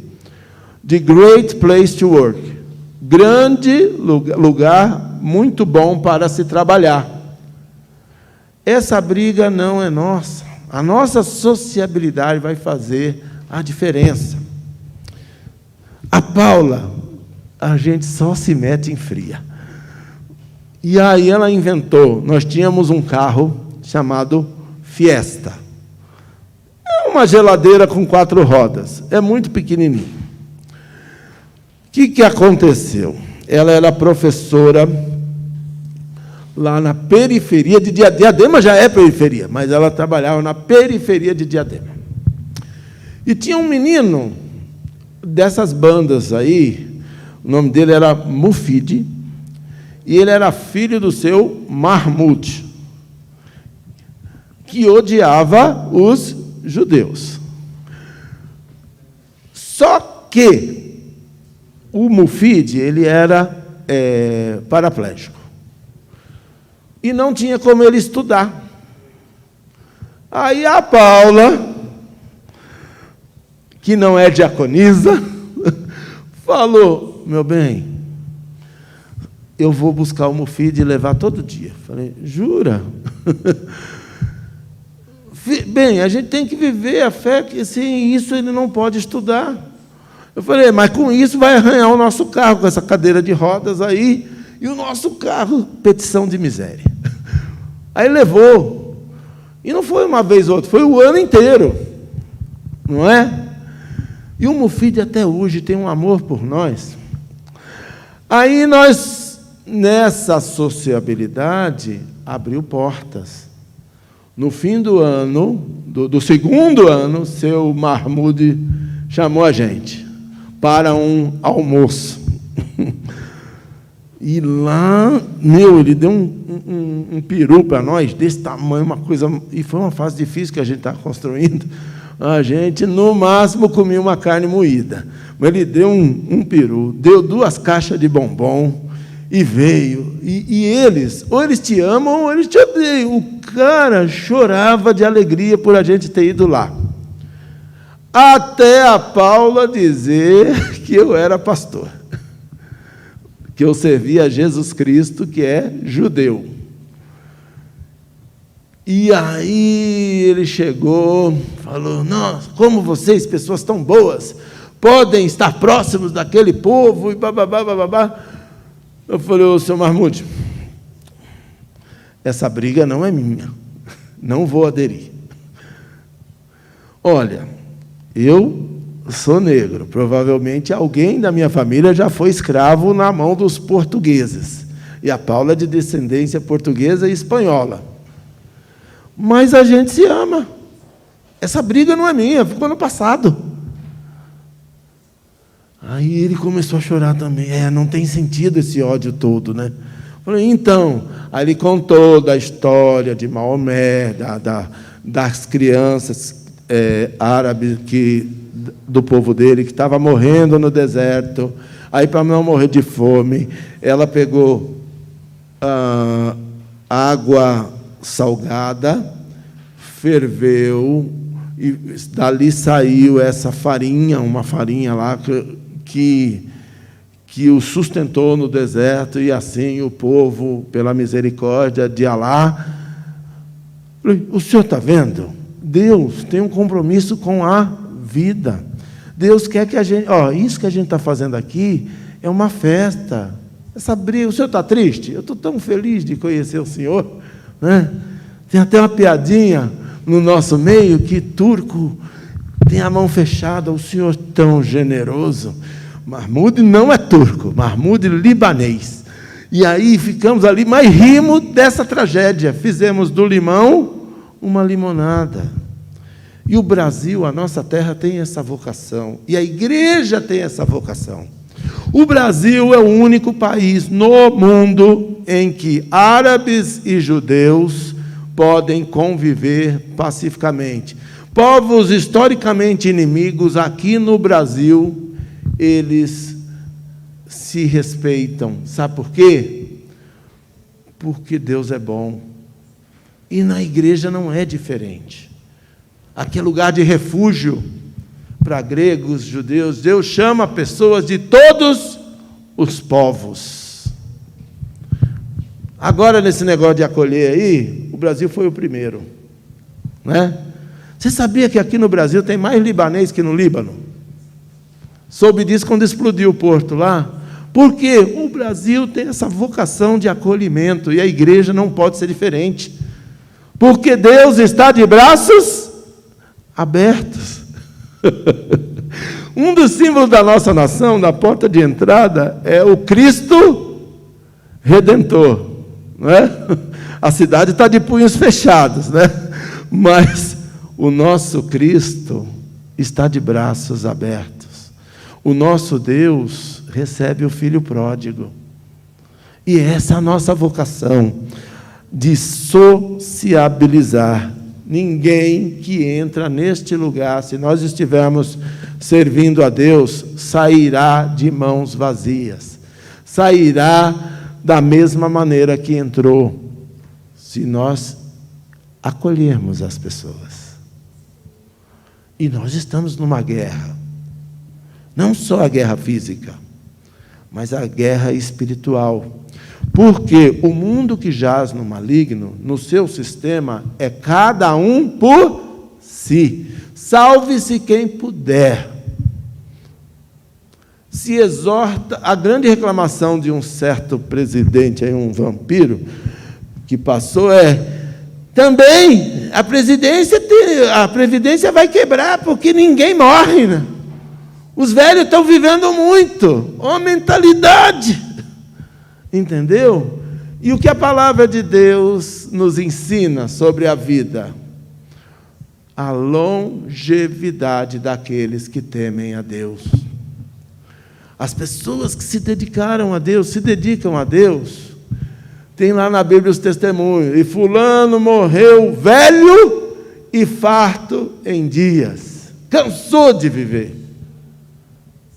de Great Place to Work. Grande lugar, muito bom para se trabalhar. Essa briga não é nossa. A nossa sociabilidade vai fazer a diferença. A Paula, a gente só se mete em fria. E aí ela inventou, nós tínhamos um carro chamado Fiesta. É uma geladeira com 4 rodas, é muito pequenininho. O que aconteceu? Ela era professora lá na periferia de Diadema. Diadema já é periferia, mas ela trabalhava na periferia de Diadema. E tinha um menino dessas bandas aí, o nome dele era Mufid, e ele era filho do seu Mahmoud, que odiava os judeus. Só que o Mufid, ele era paraplégico. E não tinha como ele estudar. Aí a Paula, que não é diaconisa, falou, meu bem, eu vou buscar o Mufid e levar todo dia. Falei, jura? Bem, a gente tem que viver a fé, que sem isso ele não pode estudar. Eu falei, mas com isso vai arranhar o nosso carro, com essa cadeira de rodas aí, e o nosso carro, petição de miséria. Aí levou. E não foi uma vez ou outra, foi o ano inteiro. Não é? E o Mufid até hoje tem um amor por nós. Aí nós, nessa sociabilidade, abriu portas. No fim do ano, do segundo ano, seu Mahmoud chamou a gente para um almoço. E lá, ele deu um peru para nós, desse tamanho, uma coisa... E foi uma fase difícil que a gente estava construindo. A gente, no máximo, comia uma carne moída. Mas ele deu um peru, deu 2 caixas de bombom, e veio. E eles, ou eles te amam, ou eles te odeiam. O cara chorava de alegria por a gente ter ido lá. Até a Paula dizer que eu era pastor, que eu servia a Jesus Cristo, que é judeu. E aí ele chegou, falou: nossa, como vocês, pessoas tão boas, podem estar próximos daquele povo, e bababá, bababá. Eu falei: ô, seu Mahmoud, essa briga não é minha, não vou aderir. Olha, eu sou negro, provavelmente alguém da minha família já foi escravo na mão dos portugueses, e a Paula é de descendência portuguesa e espanhola. Mas a gente se ama. Essa briga não é minha, ficou no passado. Aí ele começou a chorar também. Não tem sentido esse ódio todo, né? Falei: então. Aí ele contou da história de Maomé, das crianças árabes do povo dele, que estava morrendo no deserto. Aí, para não morrer de fome, ela pegou água salgada, ferveu, e dali saiu essa farinha, uma farinha lá que o sustentou no deserto, e assim o povo, pela misericórdia de Alá... O senhor está vendo? Deus tem um compromisso com a vida. Deus quer que a gente... isso que a gente está fazendo aqui é uma festa. Essa briga... O senhor está triste? Eu estou tão feliz de conhecer o senhor, né? Tem até uma piadinha no nosso meio que turco tem a mão fechada, o senhor tão generoso. Mahmoud não é turco, Mahmoud libanês. E aí ficamos ali, mas rimos dessa tragédia. Fizemos do limão uma limonada. E o Brasil, a nossa terra, tem essa vocação. E a igreja tem essa vocação. O Brasil é o único país no mundo em que árabes e judeus podem conviver pacificamente. Povos historicamente inimigos, aqui no Brasil, eles se respeitam. Sabe por quê? Porque Deus é bom. E na igreja não é diferente. Aqui é lugar de refúgio para gregos, judeus. Deus chama pessoas de todos os povos. Agora, nesse negócio de acolher aí, o Brasil foi o primeiro, né? Você sabia que aqui no Brasil tem mais libanês que no Líbano? Soube disso quando explodiu o porto lá. Porque o Brasil tem essa vocação de acolhimento, e a igreja não pode ser diferente. Porque Deus está de braços abertos. Um dos símbolos da nossa nação, da porta de entrada, é o Cristo Redentor, não é? A cidade está de punhos fechados, né? Mas o nosso Cristo está de braços abertos. O nosso Deus recebe o Filho pródigo. E essa é a nossa vocação, de sociabilizar. Ninguém que entra neste lugar, se nós estivermos servindo a Deus, sairá de mãos vazias. Sairá da mesma maneira que entrou, se nós acolhermos as pessoas. E nós estamos numa guerra. Não só a guerra física, mas a guerra espiritual. Porque o mundo que jaz no maligno, no seu sistema, é cada um por si. Salve-se quem puder. Se exorta, a grande reclamação de um certo presidente, aí, um vampiro, que passou também a Previdência vai quebrar, porque ninguém morre, né? Os velhos estão vivendo muito. Ó, mentalidade! Entendeu? E o que a palavra de Deus nos ensina sobre a vida? A longevidade daqueles que temem a Deus. As pessoas que se dedicaram a Deus, se dedicam a Deus, tem lá na Bíblia os testemunhos. E fulano morreu velho e farto em dias. Cansou de viver.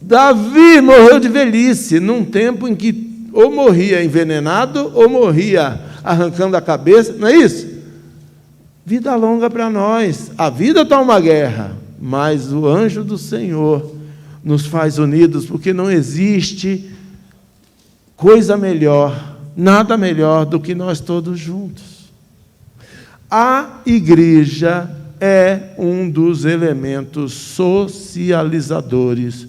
Davi morreu de velhice, num tempo em que ou morria envenenado, ou morria arrancando a cabeça, não é isso? Vida longa para nós. A vida está uma guerra, mas o anjo do Senhor nos faz unidos, porque não existe coisa melhor, nada melhor do que nós todos juntos. A igreja é um dos elementos socializadores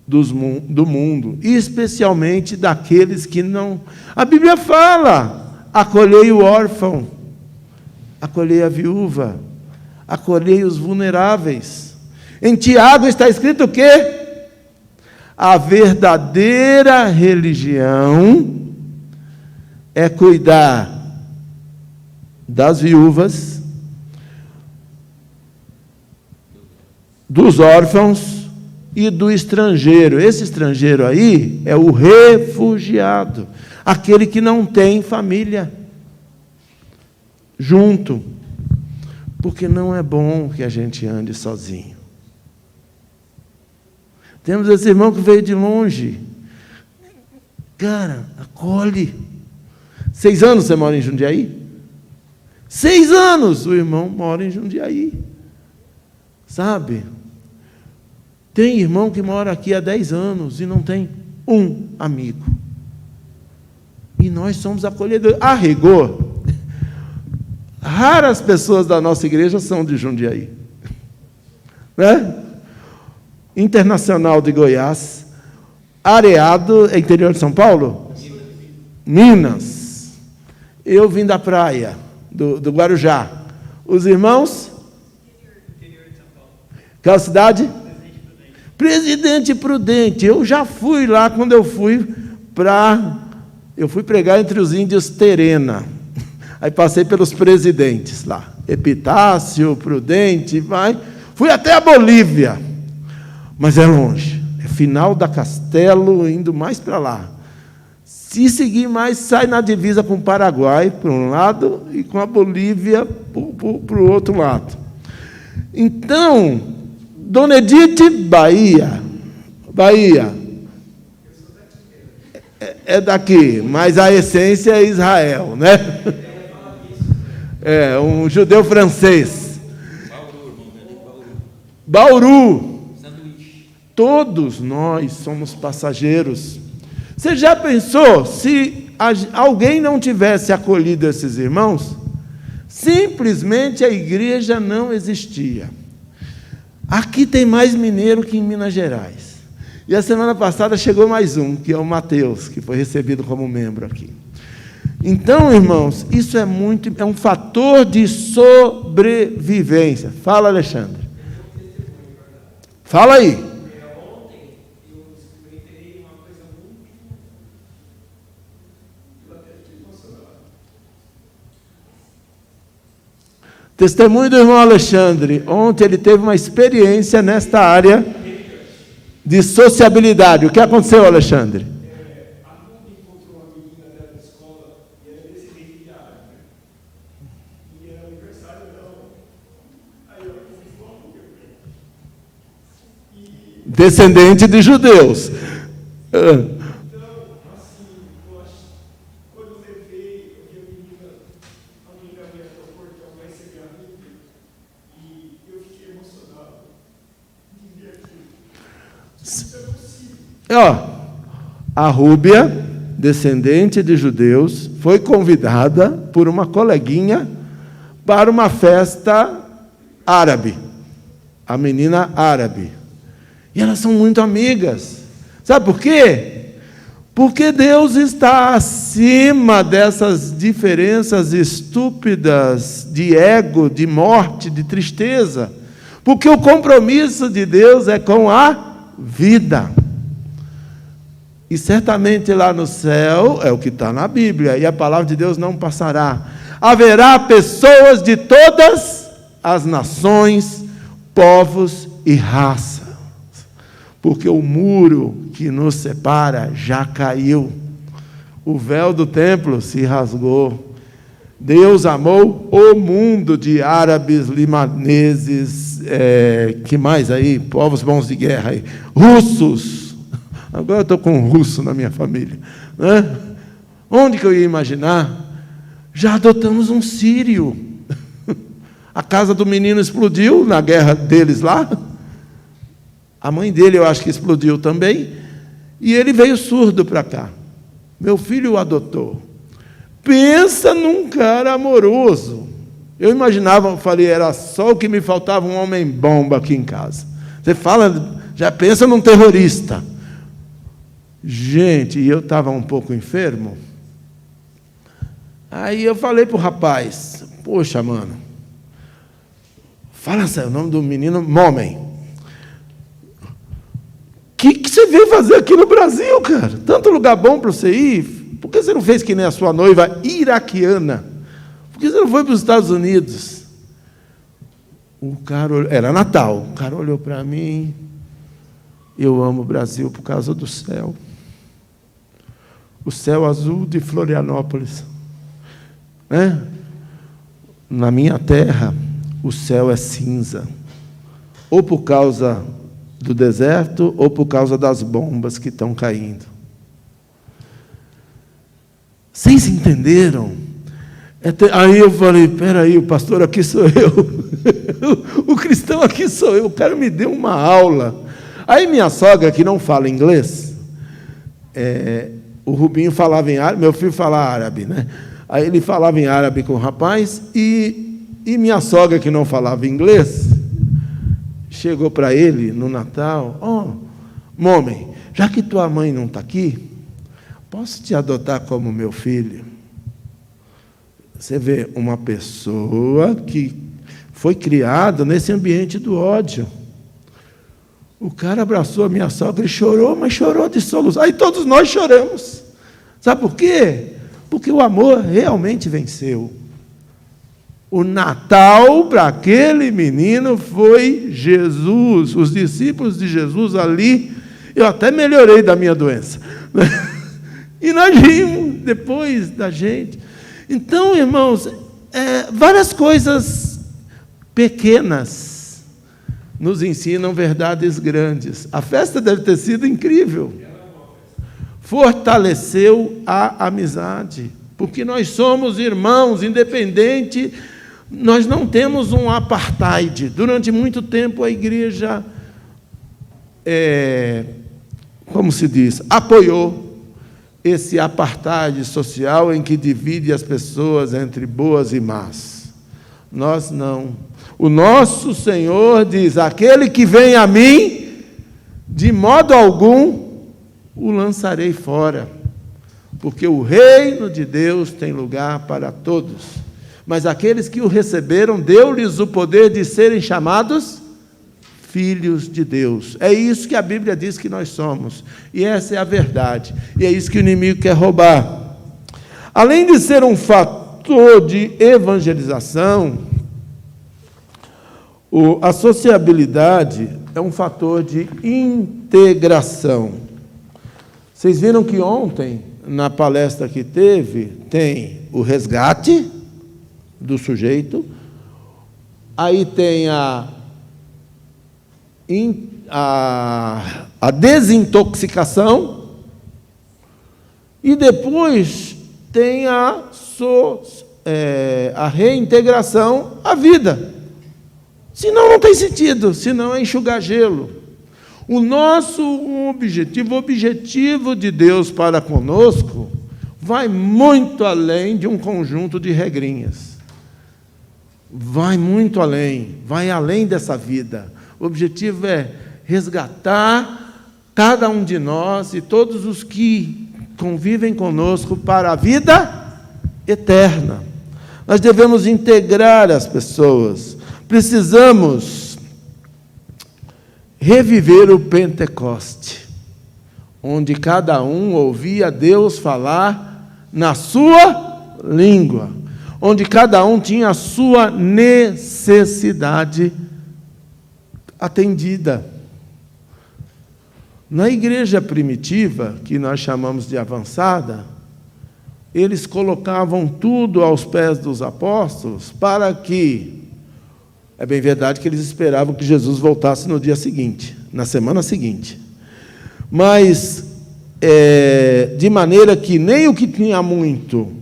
do mundo, e especialmente daqueles que não... A Bíblia fala, acolhei o órfão, acolhei a viúva, acolhei os vulneráveis. Em Tiago está escrito o quê? A verdadeira religião é cuidar das viúvas, dos órfãos e do estrangeiro. Esse estrangeiro aí é o refugiado, aquele que não tem família junto, porque não é bom que a gente ande sozinho. Temos esse irmão que veio de longe. Cara, acolhe. 6 anos você mora em Jundiaí? 6 anos o irmão mora em Jundiaí. Sabe? Tem irmão que mora aqui há 10 anos e não tem um amigo. E nós somos acolhedores. A rigor, raras pessoas da nossa igreja são de Jundiaí. Né? Internacional de Goiás, Areado, é interior de São Paulo? Minas. Eu vim da praia, do Guarujá. Os irmãos? Interior de São Paulo. Qual cidade? Presidente Prudente. Eu já fui lá quando eu fui pregar entre os índios Terena. Aí passei pelos presidentes lá. Epitácio, Prudente, fui até a Bolívia. Mas é longe. É final da Castelo, indo mais para lá. Se seguir mais, sai na divisa com o Paraguai, por um lado, e com a Bolívia, para o outro lado. Então, Dona Edith, Bahia. É daqui, mas a essência é Israel, né? É, um judeu francês. Bauru. Todos nós somos passageiros. Você já pensou se alguém não tivesse acolhido esses irmãos? Simplesmente a igreja não existia. Aqui tem mais mineiro que em Minas Gerais. E a semana passada chegou mais um, que é o Mateus, que foi recebido como membro aqui. Então, irmãos, isso é um fator de sobrevivência. Fala, Alexandre. Fala aí. Ontem eu experimentei uma coisa muito... Eu até fiquei emocionado. Testemunho do irmão Alexandre. Ontem ele teve uma experiência nesta área de sociabilidade. O que aconteceu, Alexandre? A Ruby encontrou uma menina dela na escola e ela é descendente de árabe. E era aniversário dela. Aí eu fiz uma Ruby. Descendente de judeus. Então, assim, eu acho, quando eu levei, eu vi a menina minha do portão vai receber a Ruby, e eu fiquei emocionado de ver aquilo. Isso é possível. A Rúbia, descendente de judeus, foi convidada por uma coleguinha para uma festa árabe. A menina árabe. E elas são muito amigas. Sabe por quê? Porque Deus está acima dessas diferenças estúpidas de ego, de morte, de tristeza. Porque o compromisso de Deus é com a vida. E certamente lá no céu, é o que está na Bíblia, e a palavra de Deus não passará. Haverá pessoas de todas as nações, povos e raças, porque o muro que nos separa já caiu. O véu do templo se rasgou. Deus amou o mundo de árabes, libaneses, que mais aí? Povos bons de guerra aí. Russos. Agora eu estou com um russo na minha família. Né? Onde que eu ia imaginar? Já adotamos um sírio. A casa do menino explodiu na guerra deles lá. A mãe dele, eu acho que explodiu também. E ele veio surdo para cá. Meu filho o adotou. Pensa num cara amoroso. Eu imaginava, eu falei, era só o que me faltava, um homem-bomba aqui em casa. Você fala, já pensa num terrorista. Gente, e eu estava um pouco enfermo. Aí eu falei para o rapaz, poxa, mano, fala sério, o nome do menino, Momem. O que você veio fazer aqui no Brasil, cara? Tanto lugar bom para você ir. Por que você não fez que nem a sua noiva iraquiana? Por que você não foi para os Estados Unidos? O cara, era Natal, o cara olhou para mim, eu amo o Brasil por causa do céu. O céu azul de Florianópolis. Né? Na minha terra, o céu é cinza. Ou por causa do deserto, ou por causa das bombas que estão caindo. Vocês entenderam? Aí eu falei, peraí, o pastor aqui sou eu. O cristão aqui sou eu. O cara me deu uma aula. Aí minha sogra, que não fala inglês, o Rubinho falava em árabe, meu filho fala árabe, né? Aí ele falava em árabe com o rapaz, e minha sogra, que não falava inglês, chegou para ele no Natal, Momem, já que tua mãe não está aqui, posso te adotar como meu filho? Você vê, uma pessoa que foi criada nesse ambiente do ódio. O cara abraçou a minha sogra e chorou, mas chorou de soluço. Aí todos nós choramos. Sabe por quê? Porque o amor realmente venceu. O Natal para aquele menino foi Jesus. Os discípulos de Jesus ali, eu até melhorei da minha doença. E nós rimos depois da gente. Então, irmãos, várias coisas pequenas nos ensinam verdades grandes. A festa deve ter sido incrível. Fortaleceu a amizade, porque nós somos irmãos, independente, nós não temos um apartheid. Durante muito tempo a igreja, como se diz, apoiou esse apartheid social em que divide as pessoas entre boas e más. Nós não. O nosso Senhor diz, aquele que vem a mim, de modo algum o lançarei fora, porque o reino de Deus tem lugar para todos, mas aqueles que o receberam, deu-lhes o poder de serem chamados filhos de Deus. É isso que a Bíblia diz que nós somos, e essa é a verdade, e é isso que o inimigo quer roubar. Além de ser um fator de evangelização, a sociabilidade é um fator de integração. Vocês viram que ontem, na palestra que teve, tem o resgate do sujeito, aí tem a desintoxicação, e depois tem a reintegração à vida. Senão não tem sentido, senão é enxugar gelo. O nosso objetivo, o objetivo de Deus para conosco, vai muito além de um conjunto de regrinhas. Vai muito além, vai além dessa vida. O objetivo é resgatar cada um de nós e todos os que convivem conosco para a vida eterna. Nós devemos integrar as pessoas. Precisamos reviver o Pentecoste. onde cada um ouvia Deus falar na sua língua, onde cada um tinha a sua necessidade atendida. Na igreja primitiva, que nós chamamos de avançada, eles colocavam tudo aos pés dos apóstolos para que, é bem verdade que eles esperavam que Jesus voltasse no dia seguinte, na semana seguinte, mas de maneira que nem o que tinha muito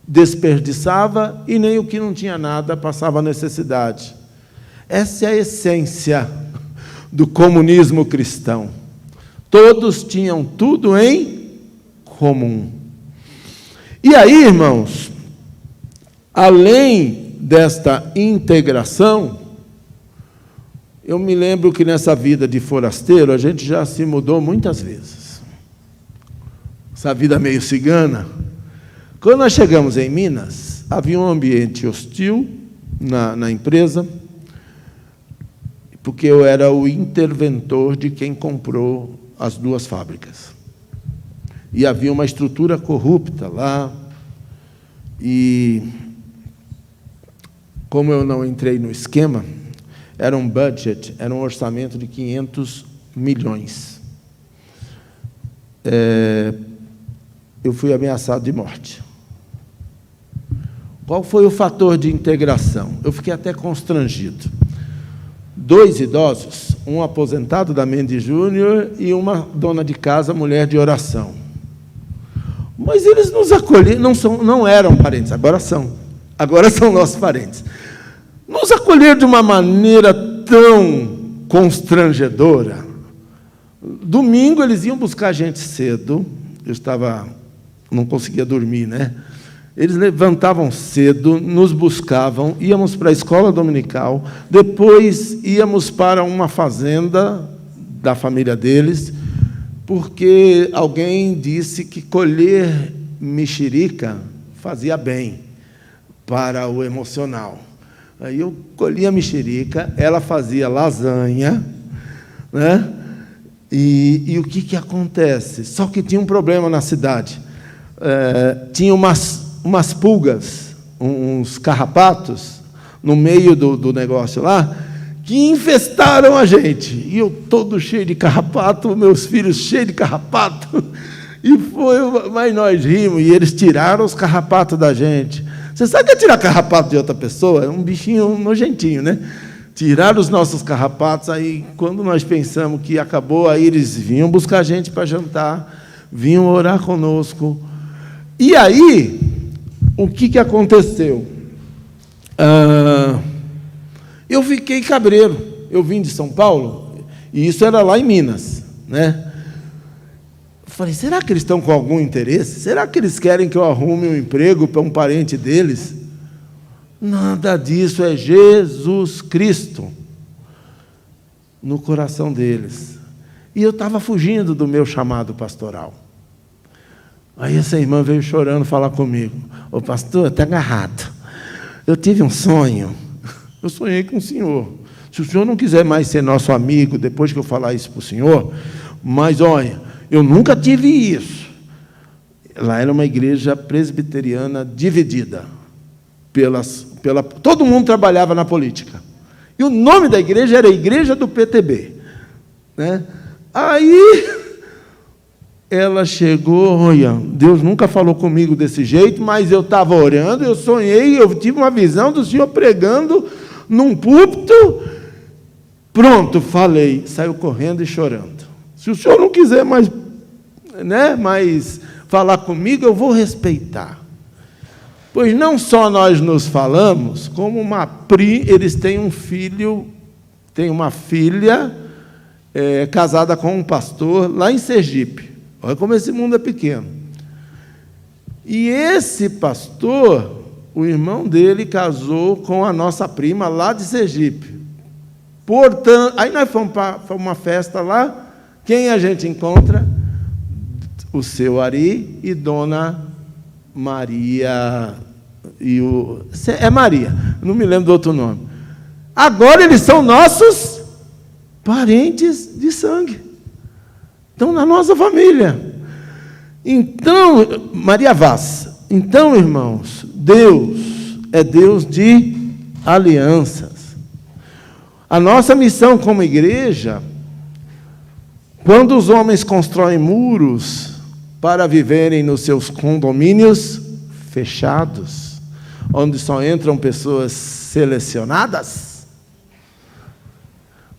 desperdiçava e nem o que não tinha nada passava necessidade. Essa é a essência do comunismo cristão. Todos tinham tudo em comum. E aí, irmãos, além desta integração, eu me lembro que nessa vida de forasteiro, a gente já se mudou muitas vezes. Essa vida meio cigana. Quando nós chegamos em Minas, havia um ambiente hostil na empresa, porque eu era o interventor de quem comprou as 2 fábricas. E havia uma estrutura corrupta lá, e como eu não entrei no esquema, era um budget, era um orçamento de 500 milhões. Eu fui ameaçado de morte. Qual foi o fator de integração? Eu fiquei até constrangido. 2 idosos, um aposentado da Mendes Júnior e uma dona de casa, mulher de oração. Mas eles nos acolheram, não eram parentes, agora são nossos parentes. Nos acolheram de uma maneira tão constrangedora. Domingo eles iam buscar a gente cedo, não conseguia dormir, né? Eles levantavam cedo, nos buscavam, íamos para a escola dominical, depois íamos para uma fazenda da família deles, porque alguém disse que colher mexerica fazia bem para o emocional. Aí eu colhia a mexerica, ela fazia lasanha, né? E o que acontece? Só que tinha um problema na cidade. Tinha umas pulgas, uns carrapatos, no meio do negócio lá, que infestaram a gente. E eu todo cheio de carrapato, meus filhos cheios de carrapato. Mas nós rimos, e eles tiraram os carrapatos da gente. Você sabe o que é tirar carrapato de outra pessoa? É um bichinho nojentinho, né? Tiraram os nossos carrapatos, aí quando nós pensamos que acabou, aí eles vinham buscar a gente para jantar, vinham orar conosco. E aí, o que aconteceu? Eu fiquei cabreiro. Eu vim de São Paulo, e isso era lá em Minas, né? Falei, será que eles estão com algum interesse? Será que eles querem que eu arrume um emprego para um parente deles? Nada disso, é Jesus Cristo no coração deles. E eu estava fugindo do meu chamado pastoral. Aí essa irmã veio chorando falar comigo. Ô pastor, está agarrado. Eu tive um sonho. Eu sonhei com o senhor. Se o senhor não quiser mais ser nosso amigo, depois que eu falar isso para o senhor, mas olha, eu nunca tive isso. Lá era uma igreja presbiteriana dividida. Todo mundo trabalhava na política. E o nome da igreja era Igreja do PTB. Né? Aí ela chegou, olha, Deus nunca falou comigo desse jeito, mas eu estava orando, eu sonhei, eu tive uma visão do senhor pregando num púlpito. Pronto, falei, saiu correndo e chorando. Se o senhor não quiser mais, né, mais falar comigo, eu vou respeitar. Pois não só nós nos falamos, como eles têm um filho, tem uma filha casada com um pastor lá em Sergipe. Olha como esse mundo é pequeno. E esse pastor, o irmão dele casou com a nossa prima lá de Sergipe. Portanto, aí nós fomos para uma festa lá. Quem a gente encontra? O seu Ari e Dona Maria. É Maria, não me lembro do outro nome. Agora eles são nossos parentes de sangue. estão na nossa família. Então, Maria Vaz, então, irmãos, Deus é Deus de alianças. A nossa missão como igreja, quando os homens constroem muros para viverem nos seus condomínios fechados, onde só entram pessoas selecionadas,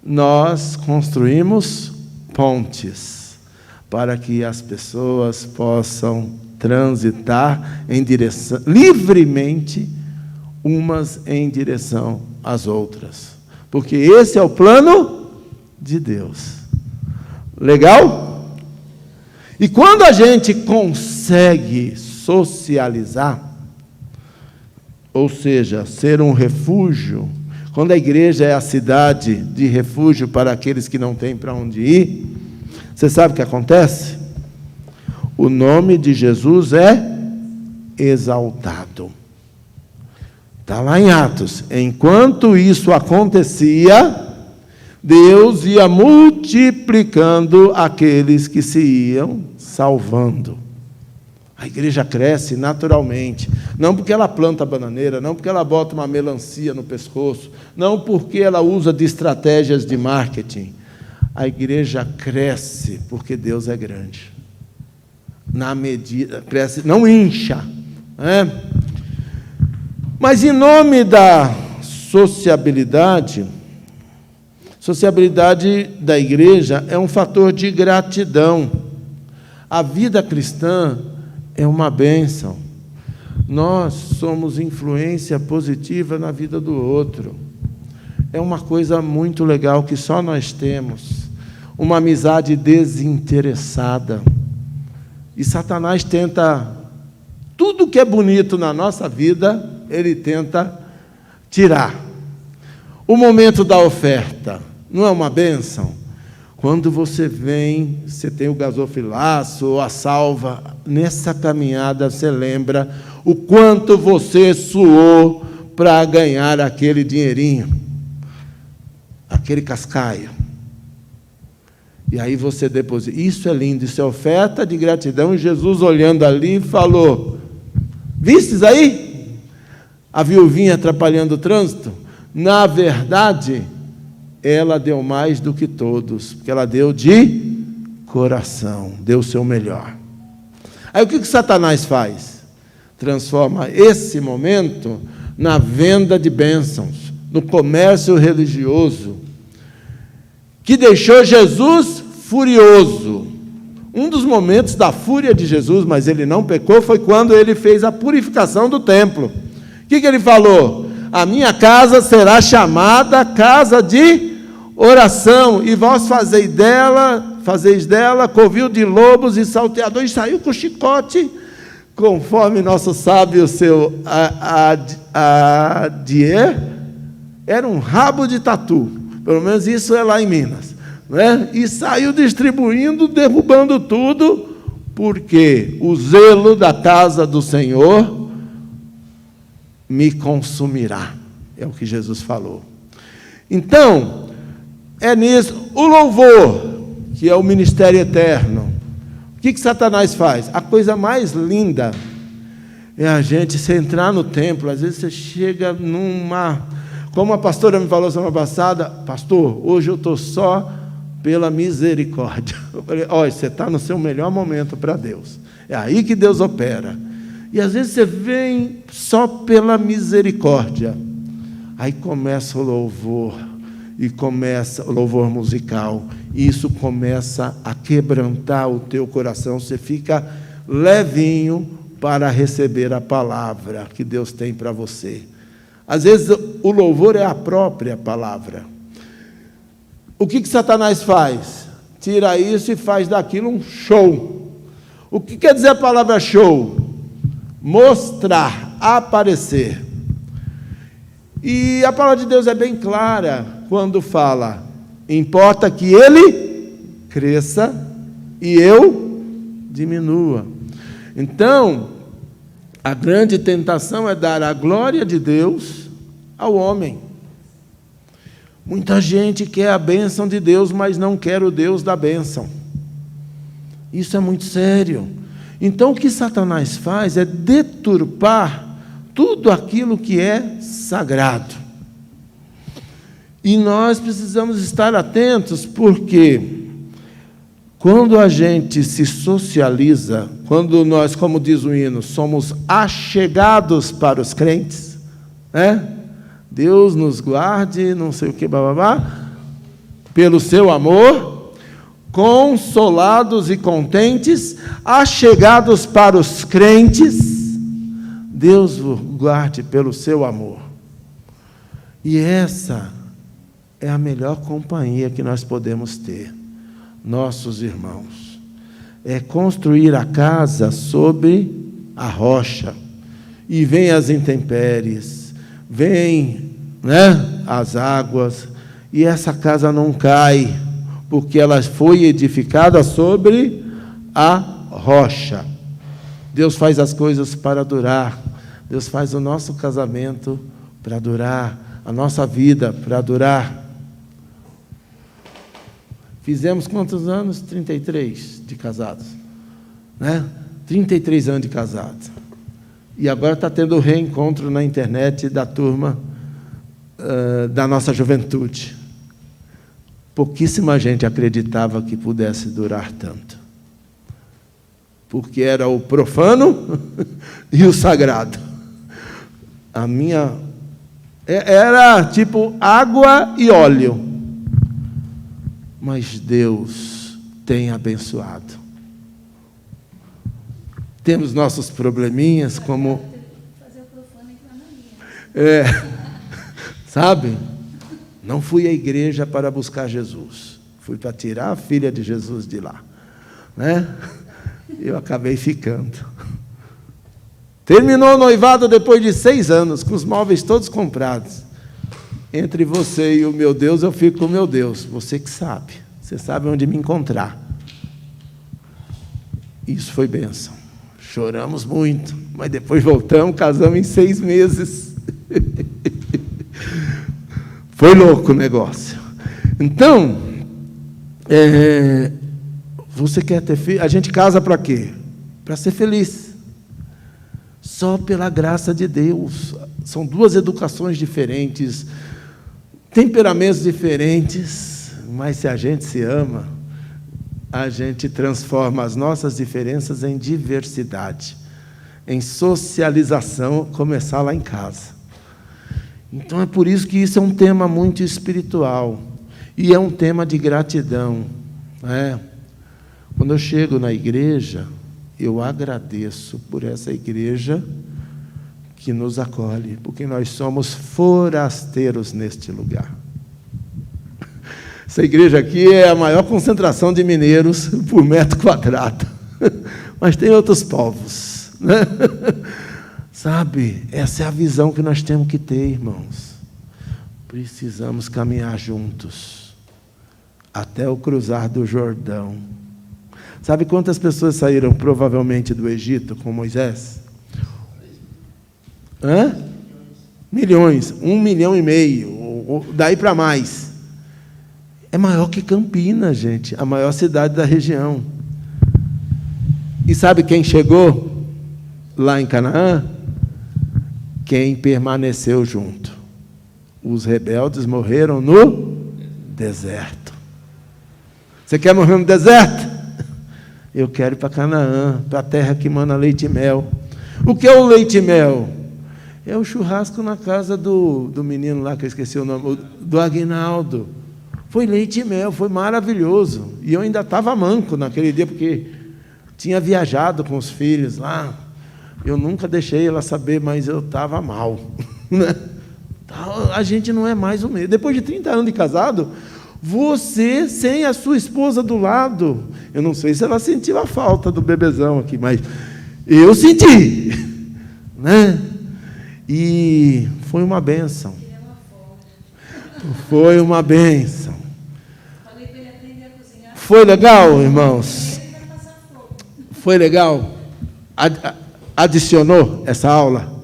nós construímos pontes para que as pessoas possam transitar em direção, livremente, umas em direção às outras. Porque esse é o plano de Deus. Legal? E quando a gente consegue socializar, ou seja, ser um refúgio, quando a igreja é a cidade de refúgio para aqueles que não têm para onde ir, você sabe o que acontece? O nome de Jesus é exaltado. Está lá em Atos. Enquanto isso acontecia, Deus ia multiplicando aqueles que se iam salvando. A igreja cresce naturalmente, não porque ela planta bananeira, não porque ela bota uma melancia no pescoço, não porque ela usa de estratégias de marketing. A igreja cresce porque Deus é grande. Na medida, cresce, não incha, né? Mas em nome da sociabilidade da igreja é um fator de gratidão. A vida cristã é uma bênção. Nós somos influência positiva na vida do outro. É uma coisa muito legal que só nós temos. Uma amizade desinteressada. E Satanás tenta, tudo que é bonito na nossa vida, ele tenta tirar. O momento da oferta, não é uma bênção? Quando você vem, você tem o gasofilaço ou a salva, nessa caminhada você lembra o quanto você suou para ganhar aquele dinheirinho, aquele cascaio. E aí você deposita. Isso é lindo, isso é oferta de gratidão. E Jesus, olhando ali, falou: vistes aí a viuvinha atrapalhando o trânsito? Na verdade, ela deu mais do que todos, porque ela deu de coração, deu o seu melhor. Aí o que Satanás faz? Transforma esse momento na venda de bênçãos, no comércio religioso, que deixou Jesus furioso. Um dos momentos da fúria de Jesus, mas ele não pecou, foi quando ele fez a purificação do templo. O que ele falou? A minha casa será chamada casa de oração, e vós fazeis dela covil de lobos e salteadores. E saiu com chicote, conforme nosso sábio, seu Adier, era um rabo de tatu. Pelo menos isso é lá em Minas. Né? E saiu distribuindo, derrubando tudo, porque o zelo da casa do Senhor me consumirá. É o que Jesus falou. Então, é nisso. O louvor, que é o ministério eterno. O que Satanás faz? A coisa mais linda é a gente se entrar no templo. Às vezes você chega numa... Como a pastora me falou semana passada: pastor, hoje eu estou só pela misericórdia. Eu falei: olha, você está no seu melhor momento para Deus. É aí que Deus opera. E às vezes você vem só pela misericórdia. Aí começa o louvor, e começa o louvor musical, e isso começa a quebrantar o teu coração. Você fica levinho para receber a palavra que Deus tem para você. Às vezes o louvor é a própria palavra. O que Satanás faz? Tira isso e faz daquilo um show. O que quer dizer a palavra show? Mostrar, aparecer. E a palavra de Deus é bem clara quando fala: importa que ele cresça e eu diminua. Então, a grande tentação é dar a glória de Deus ao homem. Muita gente quer a bênção de Deus, mas não quer o Deus da bênção. Isso é muito sério. Então, o que Satanás faz é deturpar tudo aquilo que é sagrado. E nós precisamos estar atentos, porque quando a gente se socializa, quando nós, como diz o hino, somos achegados para os crentes, né? Deus nos guarde, não sei o que, bababá, pelo seu amor, consolados e contentes, achegados para os crentes, Deus vos guarde pelo seu amor. E essa é a melhor companhia que nós podemos ter, nossos irmãos. É construir a casa sobre a rocha. E vem as intempéries, vem, né, as águas, e essa casa não cai, porque ela foi edificada sobre a rocha. Deus faz as coisas para durar. Deus faz o nosso casamento para durar, a nossa vida para durar. Fizemos quantos anos? 33 de casados, né? 33 anos de casados. E agora está tendo o reencontro na internet da turma da nossa juventude. Pouquíssima gente acreditava que pudesse durar tanto, porque era o profano e o sagrado. A minha era tipo água e óleo, mas Deus tem abençoado. Temos nossos probleminhas, como fazer o profano e sabe? Não fui à igreja para buscar Jesus, fui para tirar a filha de Jesus de lá, né? Eu acabei ficando. Terminou o noivado depois de 6 anos, com os móveis todos comprados. Entre você e o meu Deus, eu fico com o meu Deus. Você que sabe, você sabe onde me encontrar. Isso foi bênção. Choramos muito, mas depois voltamos, casamos em 6 meses. Foi louco o negócio. Então, você quer ter filho? A gente casa para quê? Para ser feliz. Só pela graça de Deus. São 2 educações diferentes, temperamentos diferentes, mas se a gente se ama, a gente transforma as nossas diferenças em diversidade, em socialização, começar lá em casa. Então é por isso que isso é um tema muito espiritual, e é um tema de gratidão, né? Quando eu chego na igreja, eu agradeço por essa igreja que nos acolhe, porque nós somos forasteiros neste lugar. Essa igreja aqui é a maior concentração de mineiros por metro quadrado, mas tem outros povos, né? Sabe, essa é a visão que nós temos que ter, irmãos. Precisamos caminhar juntos até o cruzar do Jordão. Sabe quantas pessoas saíram provavelmente do Egito com Moisés? Milhões, 1,5 milhão, daí para mais. É maior que Campinas, gente, a maior cidade da região. E sabe quem chegou lá em Canaã? Quem permaneceu junto. Os rebeldes morreram no deserto. Você quer morrer no deserto? Eu quero ir para Canaã, para a terra que mana leite e mel. O que é o leite e mel? É o churrasco na casa do menino lá, que eu esqueci o nome, do Aguinaldo. Foi leite e mel, foi maravilhoso. E eu ainda estava manco naquele dia, porque tinha viajado com os filhos lá. Eu nunca deixei ela saber, mas eu estava mal, né? A gente não é mais o mesmo. Depois de 30 anos de casado, você sem a sua esposa do lado, eu não sei se ela sentiu a falta do bebezão aqui, mas eu senti, né? E foi uma bênção. Foi uma bênção. Foi legal, irmãos? Foi legal? Adicionou essa aula?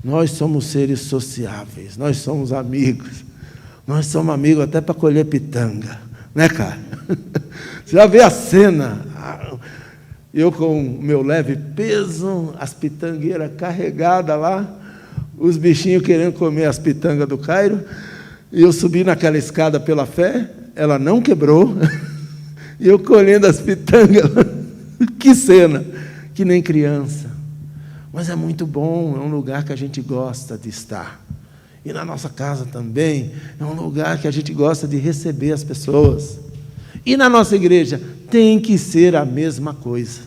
Nós somos seres sociáveis, nós somos amigos. Nós somos amigos até para colher pitanga, Né, cara? Você já vê a cena. Eu com o meu leve peso, as pitangueiras carregadas lá, os bichinhos querendo comer as pitangas do Cairo, e eu subi naquela escada pela fé, ela não quebrou, e eu colhendo as pitangas. Que cena! Que nem criança. Mas é muito bom, é um lugar que a gente gosta de estar. E na nossa casa também, é um lugar que a gente gosta de receber as pessoas. E na nossa igreja, tem que ser a mesma coisa.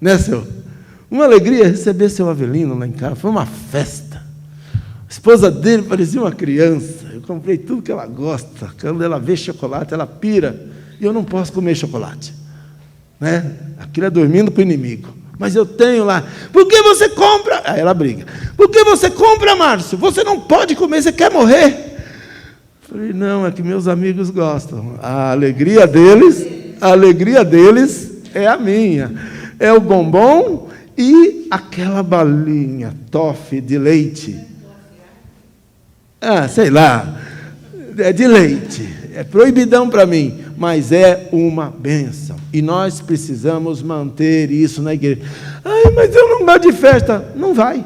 Né, seu? Uma alegria receber seu Avelino lá em casa, foi uma festa. A esposa dele parecia uma criança, eu comprei tudo que ela gosta. Quando ela vê chocolate, ela pira, e eu não posso comer chocolate. Né? Aquilo é dormindo com o inimigo. Mas eu tenho lá. Por que você compra? Aí ela briga. Por que você compra, Márcio? Você não pode comer, você quer morrer? Falei, não, é que meus amigos gostam. A alegria deles é a minha. É o bombom e aquela balinha, toffee de leite. Sei lá. É de leite. É proibidão para mim, mas é uma bênção. E nós precisamos manter isso na igreja. Ai, mas eu não gosto de festa. Não vai.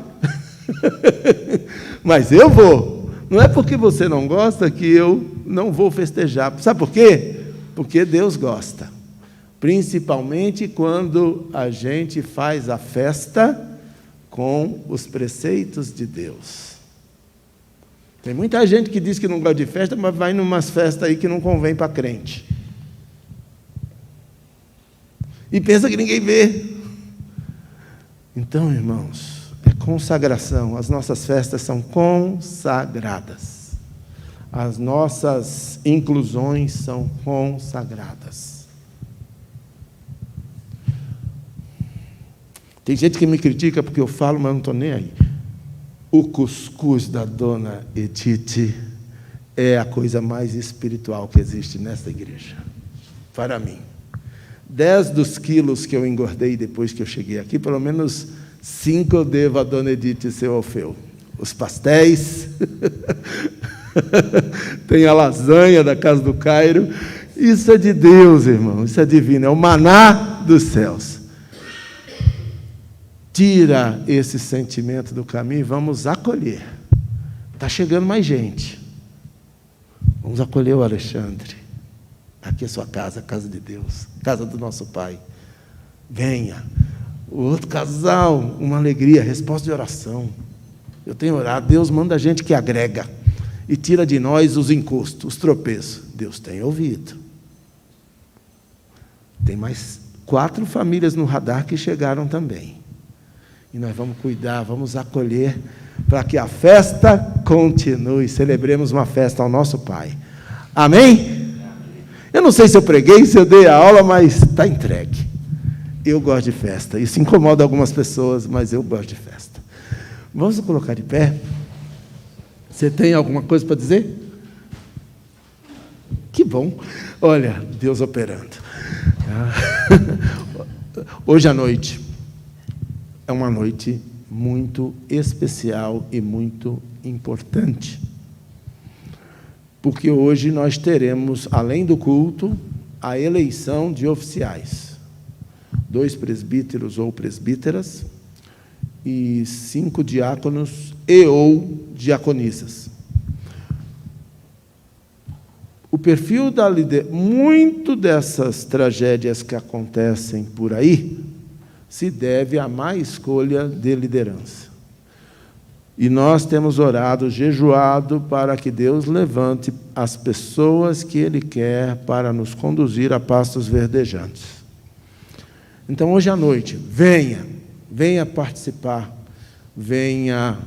Mas eu vou. Não é porque você não gosta que eu não vou festejar. Sabe por quê? Porque Deus gosta. Principalmente quando a gente faz a festa com os preceitos de Deus. Tem muita gente que diz que não gosta de festa, mas vai em umas festas aí que não convém para crente. E pensa que ninguém vê. Então, irmãos, é consagração. As nossas festas são consagradas. As nossas inclusões são consagradas. Tem gente que me critica porque eu falo, mas não estou nem aí. O cuscuz da dona Edith é a coisa mais espiritual que existe nesta igreja. Para mim. 10 dos quilos que eu engordei depois que eu cheguei aqui, pelo menos 5 eu devo a dona Edith e seu Alfeu. Os pastéis, tem a lasanha da casa do Cairo. Isso é de Deus, irmão, isso é divino, é o maná dos céus. Tira esse sentimento do caminho e vamos acolher. Está chegando mais gente. Vamos acolher o Alexandre. Aqui é sua casa, a casa de Deus, casa do nosso Pai. Venha. O outro casal, uma alegria, resposta de oração. Eu tenho orado, Deus manda gente que agrega e tira de nós os encostos, os tropeços. Deus tem ouvido. Tem mais 4 famílias no radar que chegaram também. E nós vamos cuidar, vamos acolher, para que a festa continue. Celebremos uma festa ao nosso Pai. Amém? Eu não sei se eu preguei, se eu dei a aula, mas está entregue. Eu gosto de festa. Isso incomoda algumas pessoas, mas eu gosto de festa. Vamos nos colocar de pé? Você tem alguma coisa para dizer? Que bom. Olha, Deus operando. Hoje à noite é uma noite muito especial e muito importante. Porque hoje nós teremos, além do culto, a eleição de oficiais. 2 presbíteros ou presbíteras e 5 diáconos e ou diaconisas. O perfil da liderança, muito dessas tragédias que acontecem por aí, se deve à má escolha de liderança. E nós temos orado, jejuado, para que Deus levante as pessoas que Ele quer para nos conduzir a pastos verdejantes. Então, hoje à noite, venha participar, venha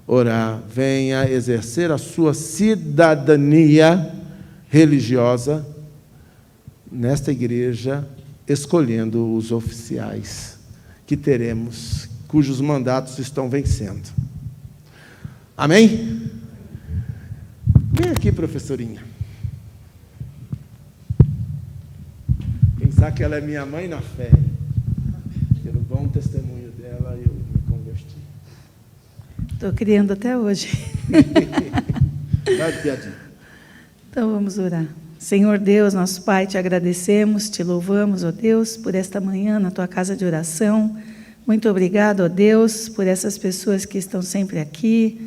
orar, venha exercer a sua cidadania religiosa nesta igreja, escolhendo os oficiais que teremos, cujos mandatos estão vencendo. Amém? Vem aqui, professorinha. Pensar que ela é minha mãe na fé. Pelo bom testemunho dela, eu me converti. Estou criando até hoje. Vai, piadinha. Então vamos orar. Senhor Deus, nosso Pai, te agradecemos, te louvamos, ó Deus, por esta manhã na tua casa de oração. Muito obrigado, ó Deus, por essas pessoas que estão sempre aqui,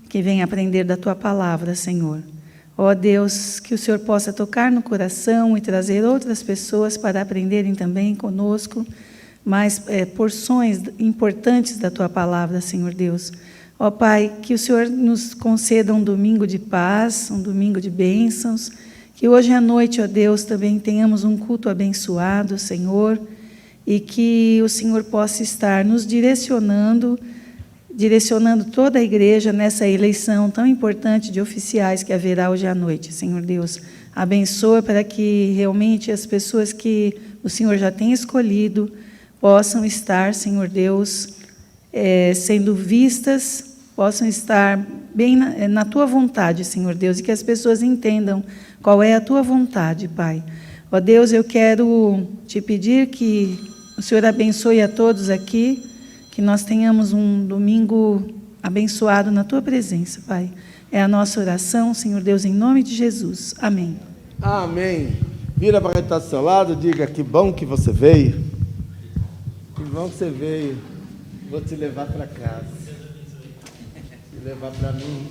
que vêm aprender da tua palavra, Senhor. Ó Deus, que o Senhor possa tocar no coração e trazer outras pessoas para aprenderem também conosco mais porções importantes da tua palavra, Senhor Deus. Ó Pai, que o Senhor nos conceda um domingo de paz, um domingo de bênçãos, que hoje à noite, ó Deus, também tenhamos um culto abençoado, Senhor, e que o Senhor possa estar nos direcionando toda a igreja nessa eleição tão importante de oficiais que haverá hoje à noite, Senhor Deus. Abençoa para que realmente as pessoas que o Senhor já tem escolhido possam estar, Senhor Deus, sendo vistas, possam estar bem na tua vontade, Senhor Deus, e que as pessoas entendam qual é a tua vontade, Pai. Ó Deus, eu quero te pedir que o Senhor abençoe a todos aqui, que nós tenhamos um domingo abençoado na tua presença, Pai. É a nossa oração, Senhor Deus, em nome de Jesus. Amém. Amém. Vira para quem está do seu lado, diga: que bom que você veio. Que bom que você veio. Vou te levar para casa. Te levar para mim.